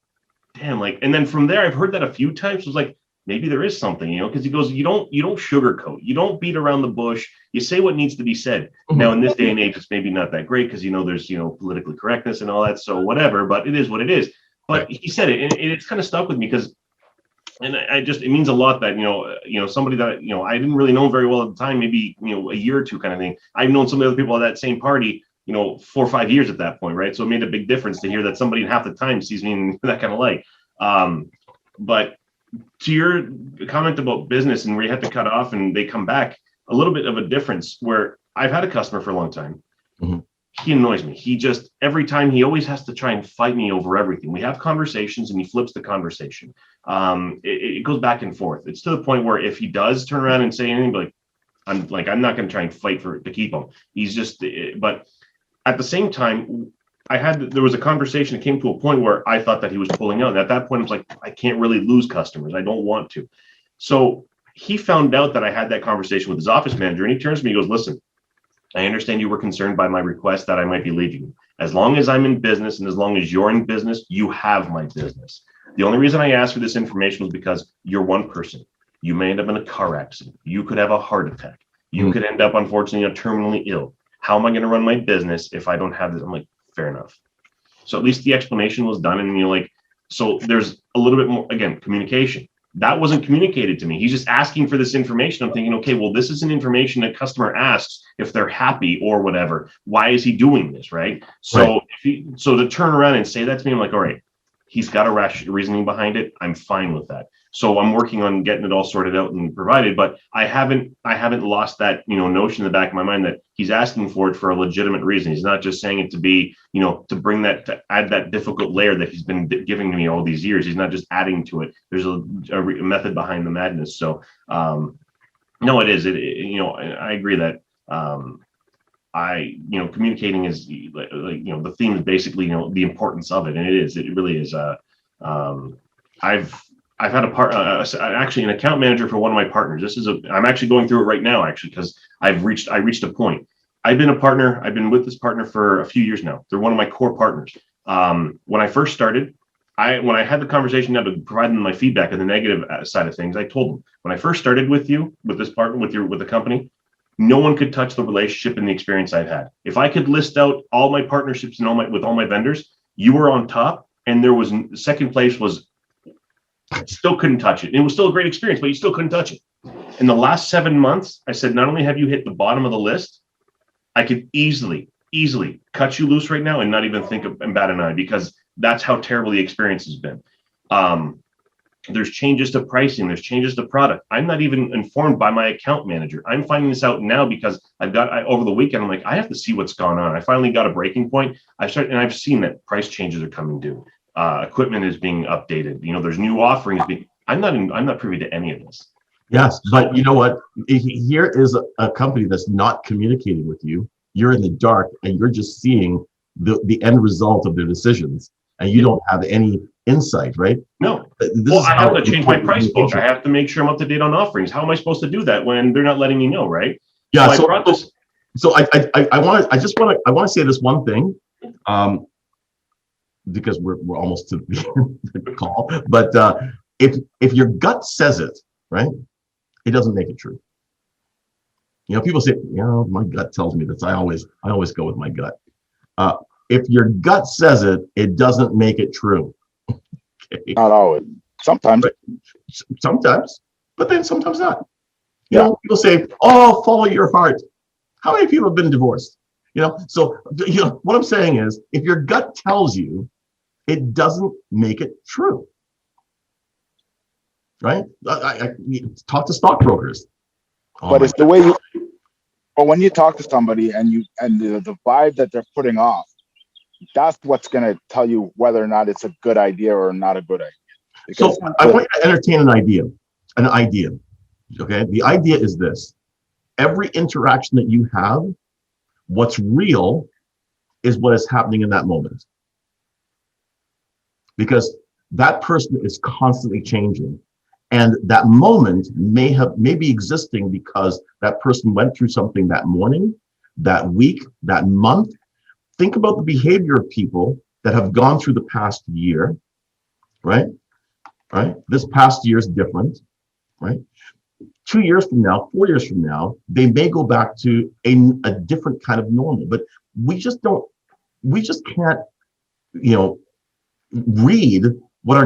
[SPEAKER 2] damn, and then from there, I've heard that a few times. So it's like, maybe there is something, because he goes, you don't sugarcoat, you don't beat around the bush, you say what needs to be said. Now, in this day and age, it's maybe not that great, because there's politically correctness and all that, so whatever, but it is what it is. But he said it, and it's kind of stuck with me, because it means a lot that somebody that I didn't really know very well at the time, maybe a year or two kind of thing. I've known some of the other people at that same party 4 or 5 years at that point, right? So it made a big difference to hear that somebody in half the time sees me in that kind of light. But to your comment about business and where you have to cut off and they come back, a little bit of a difference where I've had a customer for a long time. He annoys me. He just, every time, he always has to try and fight me over everything. We have conversations and he flips the conversation. It goes back and forth. It's to the point where if he does turn around and say anything, I'm not going to try and fight to keep him. He's just, but at the same time, there was a conversation that came to a point where I thought that he was pulling out. And at that point, I was like, I can't really lose customers. I don't want to. So he found out that I had that conversation with his office manager, and he turns to me and goes, listen, I understand you were concerned by my request that I might be leaving you. As long as I'm in business and as long as you're in business, you have my business. The only reason I asked for this information was because you're one person. You may end up in a car accident. You could have a heart attack. You could end up, unfortunately, terminally ill. How am I going to run my business if I don't have this? I'm like, fair enough. So at least the explanation was done. And so there's a little bit more, again, communication. That wasn't communicated to me. He's just asking for this information. I'm thinking, okay, well, this is an information that customer asks if they're happy or whatever. Why is he doing this, right? So so to turn around and say that to me, I'm like, all right, he's got a rational reasoning behind it. I'm fine with that. So I'm working on getting it all sorted out and provided, but I haven't lost that, notion in the back of my mind that he's asking for it for a legitimate reason. He's not just saying it to be, to bring that, to add that difficult layer that he's been giving me all these years. He's not just adding to it. There's a method behind the madness. So, no, it is. I agree that, communicating is the theme is basically, the importance of it. And it really is. I've had actually an account manager for one of my partners. I'm actually going through it right now, actually, because I reached a point. I've been with this partner for a few years now. They're one of my core partners. When I first started, when I had the conversation now to provide them my feedback on the negative side of things, I told them, when I first started with this partner, with the company, no one could touch the relationship and the experience I've had. If I could list out all my partnerships and with all my vendors, you were on top, and there was second place was still couldn't touch it. It was still a great experience, but you still couldn't touch it. In the last 7 months, I said, not only have you hit the bottom of the list, I could easily cut you loose right now and not even think of and bat an eye, because that's how terrible the experience has been. There's changes to pricing, there's changes to product. I'm not even informed by my account manager. I'm finding this out now because over the weekend, I'm like, I have to see what's gone on. I finally got a breaking point. I've seen that price changes are coming due. Equipment is being updated. There's new offerings I'm not privy to any of this.
[SPEAKER 1] Yes, but you know what? Here is a company that's not communicating with you. You're in the dark, and you're just seeing the end result of their decisions, and you don't have any insight, right?
[SPEAKER 2] No. I have to change my price book. I have to make sure I'm up to date on offerings. How am I supposed to do that when they're not letting me know, right?
[SPEAKER 1] Yeah. I want to say this one thing, because we're almost to the call. But if your gut says it, right, it doesn't make it true. People say, my gut tells me this. I always go with my gut. If your gut says it, it doesn't make it true. Okay.
[SPEAKER 10] Not always. Sometimes. But then sometimes not.
[SPEAKER 1] People say, "Oh, follow your heart." How many people have been divorced? So what I'm saying is, if your gut tells you, it doesn't make it true, right? I talk to stockbrokers.
[SPEAKER 10] But it's the way you. But when you talk to somebody and the vibe that they're putting off, that's what's going to tell you whether or not it's a good idea or not a good idea.
[SPEAKER 1] So I want you to entertain an idea. Okay, the idea is this: every interaction that you have, what's real is what is happening in that moment, because that person is constantly changing, and that moment may be existing because that person went through something that morning, that week, that month. Think about the behavior of people that have gone through the past year, right? This past year is different, right? 2 years from now, 4 years from now, they may go back to a different kind of normal, but we just can't, read what our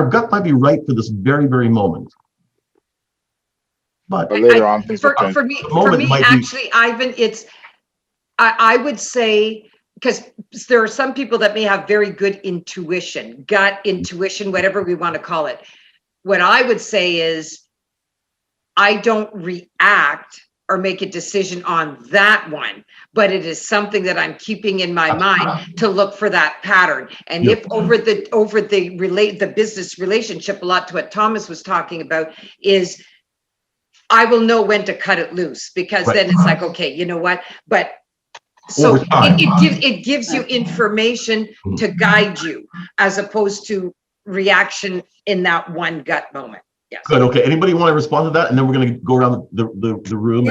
[SPEAKER 1] gut might be right for this very, very moment. But
[SPEAKER 10] later on,
[SPEAKER 7] for me, actually, Ivan, I would say, because there are some people that may have very good intuition, gut intuition, whatever we want to call it. What I would say is, I don't react or make a decision on that one, but it is something that I'm keeping in my mind to look for that pattern. And if over the business relationship, a lot to what Thomas was talking about is, I will know when to cut it loose, because then it's like, okay, you know what? But so it gives you information to guide you, as opposed to reaction in that one gut moment. Yes.
[SPEAKER 1] Good. Okay. Anybody want to respond to that? And then we're going to go around the room.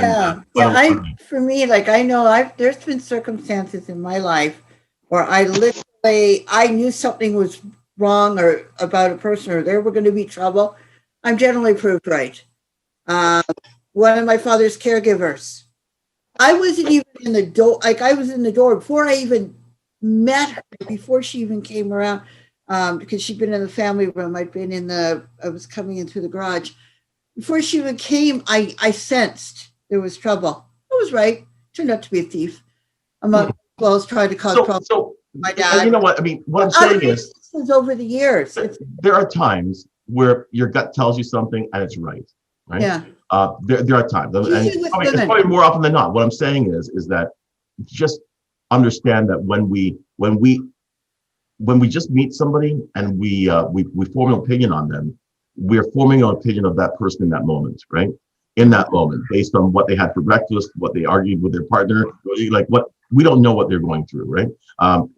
[SPEAKER 8] For me, I know there's been circumstances in my life where I knew something was wrong or about a person, or there were going to be trouble. I'm generally proved right. One of my father's caregivers, I wasn't even in the door. I was in the door before I even met her, before she even came around. Because she'd been in the family room. I was coming in through the garage. Before she even came, I sensed there was trouble. I was right. Turned out to be a thief. Among clothes, tried to cause problems. So
[SPEAKER 1] my dad. You know what I mean? What I'm saying is,
[SPEAKER 8] over the years,
[SPEAKER 1] there are times where your gut tells you something and it's right, right?
[SPEAKER 8] Yeah.
[SPEAKER 1] There are times, and
[SPEAKER 8] Usually with
[SPEAKER 1] it's
[SPEAKER 8] women.
[SPEAKER 1] probably more often than not. What I'm saying is that just understand that when we just meet somebody and we form an opinion on them, we're forming an opinion of that person in that moment, right? In that moment, based on what they had for breakfast, what they argued with their partner, like what we don't know what they're going through, right?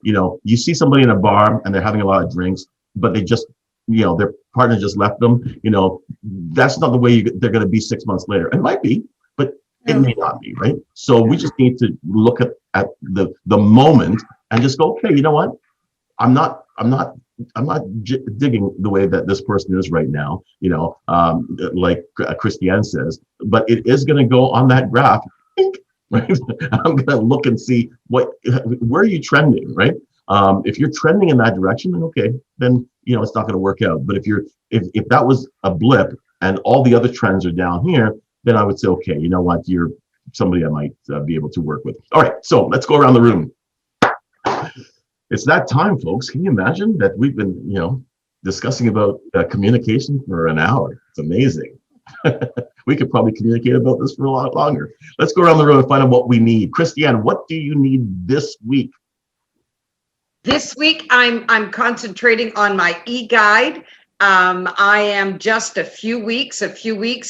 [SPEAKER 1] You see somebody in a bar and they're having a lot of drinks, but they just, their partner just left them. That's not the way they're going to be 6 months later. It might be, but it may not be, right? So we just need to look at the moment and just go, okay, you know what? I'm not digging the way that this person is right now, like Christiane says, but it is going to go on that graph, right? I'm going to look and see where are you trending, right? If you're trending in that direction, then okay, then it's not going to work out. But if that was a blip and all the other trends are down here, then I would say, okay, you know what, you're somebody I might be able to work with. All right, so let's go around the room. It's that time, folks. Can you imagine that we've been, discussing about communication for an hour? It's amazing. We could probably communicate about this for a lot longer. Let's go around the room and find out what we need. Christiane, what do you need this week?
[SPEAKER 7] This week, I'm concentrating on my e-guide. I am just a few weeks,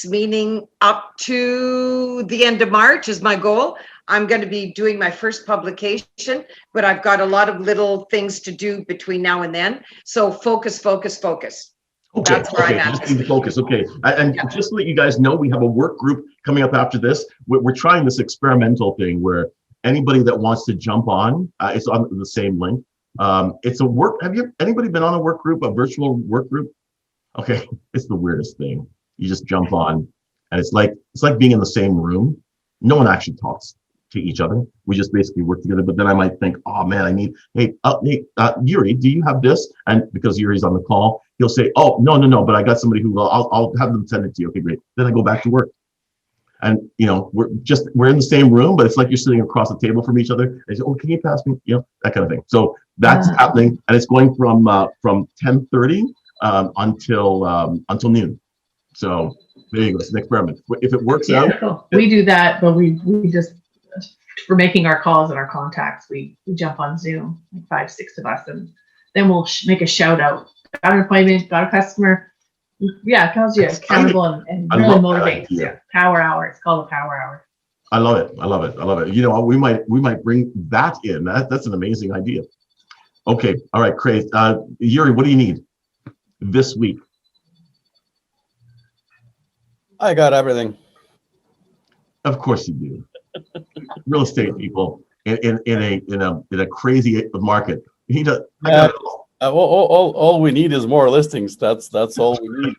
[SPEAKER 7] meaning up to the end of March is my goal. I'm going to be doing my first publication, but I've got a lot of little things to do between now and then. So focus.
[SPEAKER 1] Okay,
[SPEAKER 7] That's where I'm at.
[SPEAKER 1] just need to focus. Okay, and just to let you guys know, we have a work group coming up after this. We're trying this experimental thing where anybody that wants to jump on, it's on the same link. It's a work. Anybody been on a virtual work group? Okay, it's the weirdest thing. You just jump on, and it's like being in the same room. No one actually talks to each other. We just basically work together. But then I might think, oh man, hey, Yuri, do you have this? And because Yuri's on the call, he'll say, oh, no, but I got somebody who I'll have them send it to you. Okay, great. Then I go back to work. And we're in the same room, but it's like you're sitting across the table from each other. And say, oh, can you pass me? That kind of thing. So that's happening, and it's going from 10:30 until noon. So there you go. It's an experiment. If it works out,
[SPEAKER 4] we do that, but we just, for making our calls and our contacts, we jump on Zoom, like 5, 6 of us, and then we'll make a shout out. Got an appointment, got a customer. Yeah, it tells you accountable and really motivates you. Power hour. It's called a power hour.
[SPEAKER 1] I love it. We might bring that in. That's an amazing idea. Okay. All right, Craig. Yuri, what do you need this week?
[SPEAKER 3] I got everything.
[SPEAKER 1] Of course you do. Real estate people in a crazy market. I got it all.
[SPEAKER 3] All we need is more listings. That's all we need.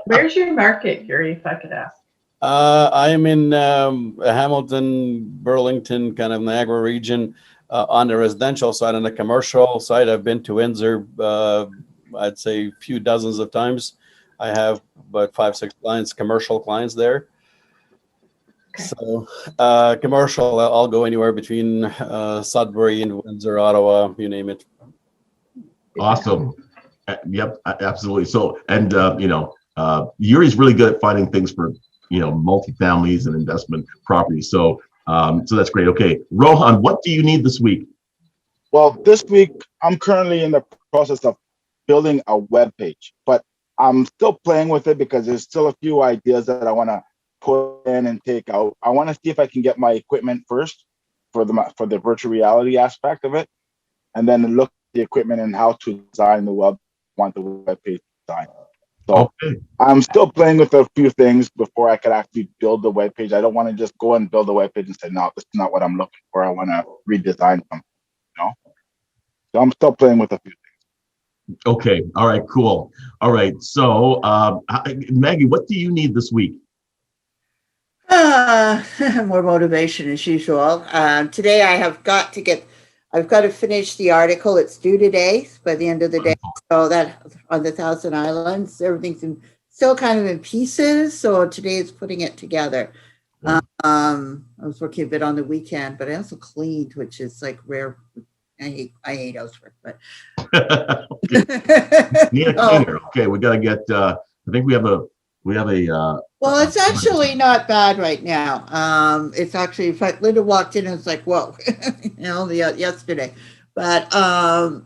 [SPEAKER 4] Where's your market, Yuri, if I could ask?
[SPEAKER 3] I am in Hamilton, Burlington, kind of Niagara region, on the residential side. On the commercial side, I've been to Windsor, I'd say a few dozens of times. I have about 5, 6 clients, commercial clients there. Okay. So commercial, I'll go anywhere between Sudbury and Windsor, Ottawa, you name it.
[SPEAKER 1] Awesome. Yep, absolutely. So, and Yuri's really good at finding things for multifamilies and investment properties. So that's great. Okay, Rohan, what do you need this week?
[SPEAKER 10] Well, this week I'm currently in the process of building a web page, but I'm still playing with it because there's still a few ideas that I want to put in and take out. I want to see if I can get my equipment first for the virtual reality aspect of it, and then look at the equipment and how to design the web page design. So okay. I'm still playing with a few things before I could actually build the web page. I don't want to just go and build a web page and say, no, this is not what I'm looking for. I want to redesign something, So I'm still playing with a few things.
[SPEAKER 1] Okay. All right, cool. All right. So Maggie, what do you need this week?
[SPEAKER 8] More motivation as usual. Today I've got to finish the article. It's due today by the end of the day. So that on the Thousand Islands, everything's still kind of in pieces. So today is putting it together. I was working a bit on the weekend, but I also cleaned, which is like rare I hate housework, but.
[SPEAKER 1] Okay. Need a
[SPEAKER 8] Oh,
[SPEAKER 1] cleaner. Okay, we gotta get. I think we have a.
[SPEAKER 8] well, it's actually not bad right now. It's actually, in fact, Linda walked in and it's like, whoa, yesterday. But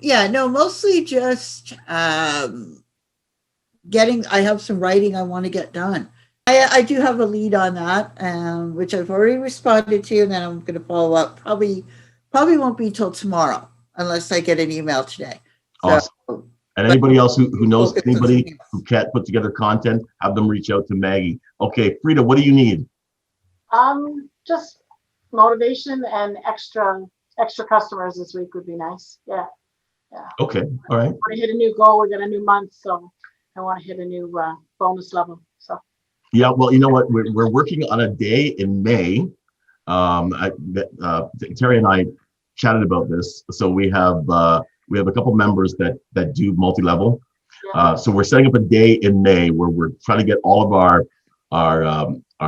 [SPEAKER 8] yeah, no, mostly just I have some writing I want to get done. I do have a lead on that, which I've already responded to, and then I'm going to follow up. Probably won't be till tomorrow unless I get an email today.
[SPEAKER 1] Awesome.
[SPEAKER 8] So,
[SPEAKER 1] And anybody else who knows
[SPEAKER 8] focus on
[SPEAKER 1] anybody
[SPEAKER 8] something else.
[SPEAKER 1] who can't put together content, have them reach out to Maggie. Okay, Frida, what do you need?
[SPEAKER 9] Just motivation and extra customers this week would be nice. Yeah.
[SPEAKER 1] Okay, all right.
[SPEAKER 9] I want to hit a new goal. We got a new month, so I want to hit a new bonus level. So.
[SPEAKER 1] Yeah, well, you know what? We're working on a day in May. Terry and I chatted about this. So we have a couple members that do multi-level.
[SPEAKER 9] Yeah.
[SPEAKER 1] So we're setting up a day in May where we're trying to get all of our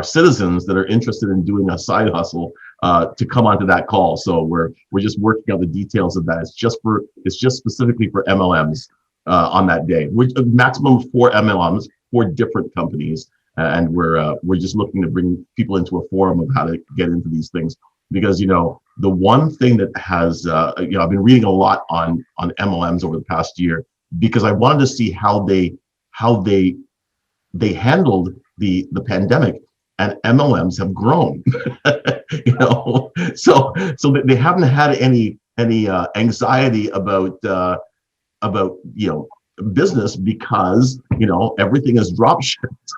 [SPEAKER 1] citizens that are interested in doing a side hustle to come onto that call. So we're just working out the details of that. It's just specifically for MLMs on that day. A maximum of 4 MLMs, 4 different companies, and we're just looking to bring people into a forum of how to get into these things. Because the one thing that has I've been reading a lot on MLMs over the past year, because I wanted to see how they handled the pandemic, and MLMs have grown. So they haven't had any anxiety about business, because everything is drop shipped.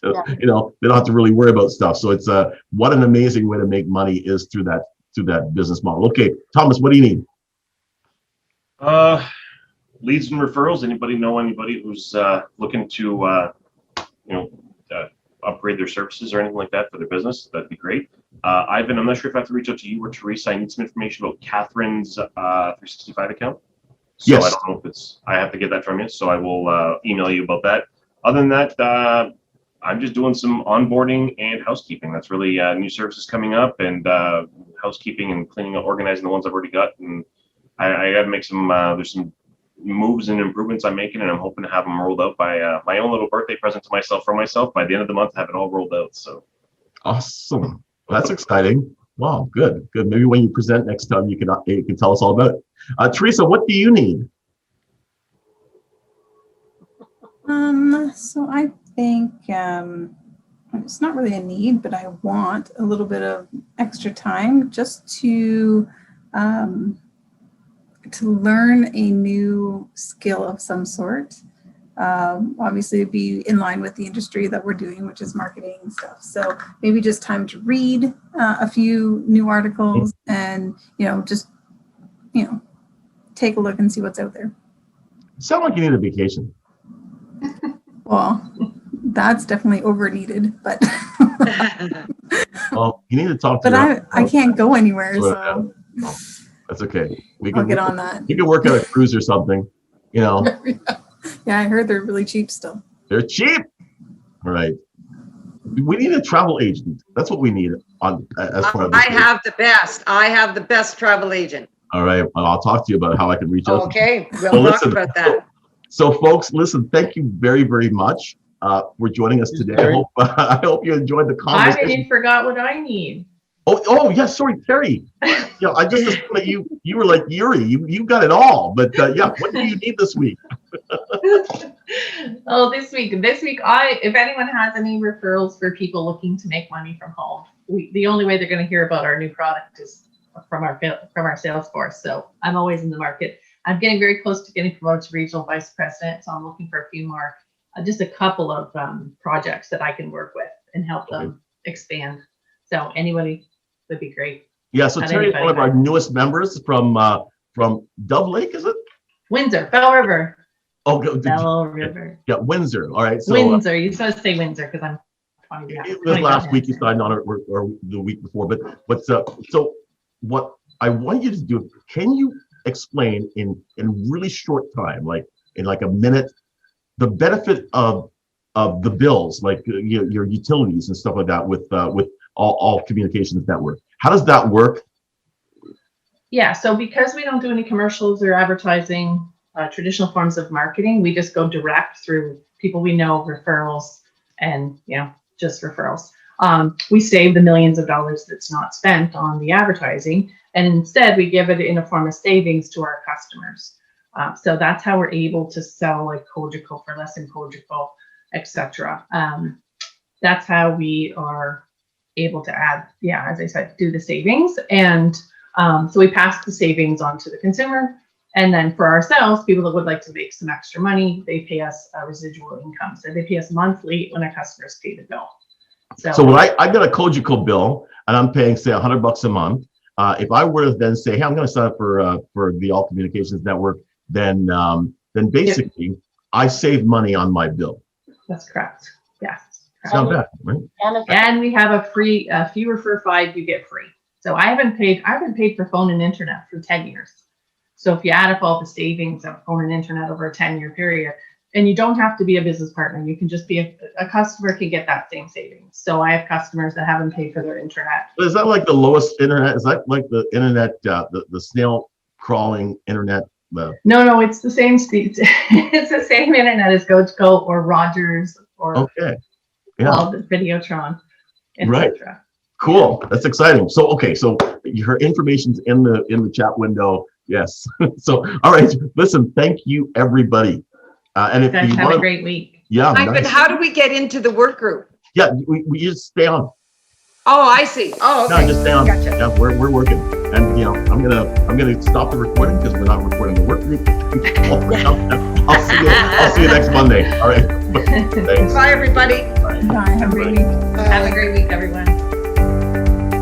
[SPEAKER 1] So, they don't have to really worry about stuff. So it's what an amazing way to make money is through that business model. Okay, Thomas, what do you need?
[SPEAKER 2] Leads and referrals. Anybody know anybody who's looking to upgrade their services or anything like that for their business? That'd be great. Ivan, I'm not sure if I have to reach out to you or Teresa. I need some information about Catherine's 365 account. So
[SPEAKER 1] Yes.
[SPEAKER 2] I don't know if I have to get that from you. So I will email you about that. Other than that, I'm just doing some onboarding and housekeeping. That's really new services coming up, and housekeeping and cleaning up, organizing the ones I've already got. And I got to make some, there's some moves and improvements I'm making, and I'm hoping to have them rolled out by my own little birthday present to myself from myself by the end of the month. Have it all rolled out. So
[SPEAKER 1] Awesome. That's exciting. Wow, good. Maybe when you present next time, you can tell us all about it. Teresa, what do you need?
[SPEAKER 11] So I think it's not really a need, but I want a little bit of extra time just to learn a new skill of some sort. Obviously be in line with the industry that we're doing, which is marketing and stuff. So maybe just time to read a few new articles and, just take a look and see what's out there.
[SPEAKER 1] Sound like you need a vacation.
[SPEAKER 11] Well, that's definitely over needed, but
[SPEAKER 1] Well, you need to talk to.
[SPEAKER 11] but I can't go anywhere, so
[SPEAKER 1] that's okay.
[SPEAKER 11] I'll get on that.
[SPEAKER 1] You can work on a cruise or something.
[SPEAKER 11] Yeah, I heard they're really cheap still.
[SPEAKER 1] They're cheap. All right. We need a travel agent. That's what we need as part of this.
[SPEAKER 7] I have the best travel agent.
[SPEAKER 1] All right. Well, I'll talk to you about how I can reach out.
[SPEAKER 7] Okay,
[SPEAKER 1] Well,
[SPEAKER 7] we'll talk
[SPEAKER 1] listen.
[SPEAKER 7] about that.
[SPEAKER 1] So, folks, listen. Thank you very, very much for joining us today. I hope you enjoyed the
[SPEAKER 4] I
[SPEAKER 1] conversation.
[SPEAKER 4] already forgot what I need.
[SPEAKER 1] Oh, yes. Sorry, Terry. I just assumed that you were like Yuri. You got it all. But yeah, what do you need this week?
[SPEAKER 4] Oh, this week, if anyone has any referrals for people looking to make money from home, the only way they're going to hear about our new product is from our sales force. So I'm always in the market. I'm getting very close to getting promoted to regional vice president. So I'm looking for a few more, just a couple of projects that I can work with and help them expand. So anybody would be great.
[SPEAKER 1] Yeah. So Terry is one of our newest members from Dove Lake, is it?
[SPEAKER 4] Windsor, Bell River.
[SPEAKER 1] Oh,
[SPEAKER 4] Bell River.
[SPEAKER 1] Yeah, Windsor. All right. So
[SPEAKER 4] Windsor. You supposed to say Windsor because I'm 20.
[SPEAKER 1] it was last week you signed on it, or the week before. But so what I want you to do? Can you explain in really short time, like in like a minute, the benefit of the bills, like your utilities and stuff like that with all communications network? How does that work?
[SPEAKER 4] Yeah, so because we don't do any commercials or advertising, traditional forms of marketing, we just go direct through people we know, referrals, and just referrals. We save the millions of dollars that's not spent on the advertising, and instead we give it in a form of savings to our customers. So that's how we're able to sell like Cogeco for less than Cogeco, etc. That's how we are able to add, as I said, do the savings. And so we pass the savings on to the consumer. And then for ourselves, people that would like to make some extra money, they pay us a residual income. So they pay us monthly when our customers pay the bill.
[SPEAKER 1] So when I got a Cogeco bill and I'm paying, say, $100 a month, if I were to then say, hey, I'm going to sign up for the All Communications Network, then basically I save money on my bill.
[SPEAKER 4] That's correct. Yes.
[SPEAKER 1] It's not bad, right?
[SPEAKER 4] And we have a free, if you refer 5, you get free. So I haven't paid for phone and internet for 10 years. So if you add up all the savings of phone and internet over a 10-year period, and you don't have to be a business partner, you can just be a customer can get that same savings. So I have customers that haven't paid for their internet.
[SPEAKER 1] Is that like the lowest internet? Is that like the internet, the snail crawling internet?
[SPEAKER 4] No, it's the same speed. It's the same internet as Cogeco or Rogers or all the Videotron, etc.
[SPEAKER 1] Right. Cool. That's exciting. So so her information's in the chat window. Yes. So all right. Listen, thank you everybody. And if you
[SPEAKER 4] have a great week.
[SPEAKER 1] Yeah.
[SPEAKER 7] But how do we get into the work group?
[SPEAKER 1] Yeah, we just stay on.
[SPEAKER 7] Oh, I see. Oh, okay.
[SPEAKER 1] No, just stay on.
[SPEAKER 7] Gotcha.
[SPEAKER 1] Yeah, we're working. And I'm gonna stop the recording because we're not recording the work group. I'll see you next Monday. All right. Thanks.
[SPEAKER 7] Bye, everybody.
[SPEAKER 11] Bye. Have a great week.
[SPEAKER 4] Have a great week, everyone.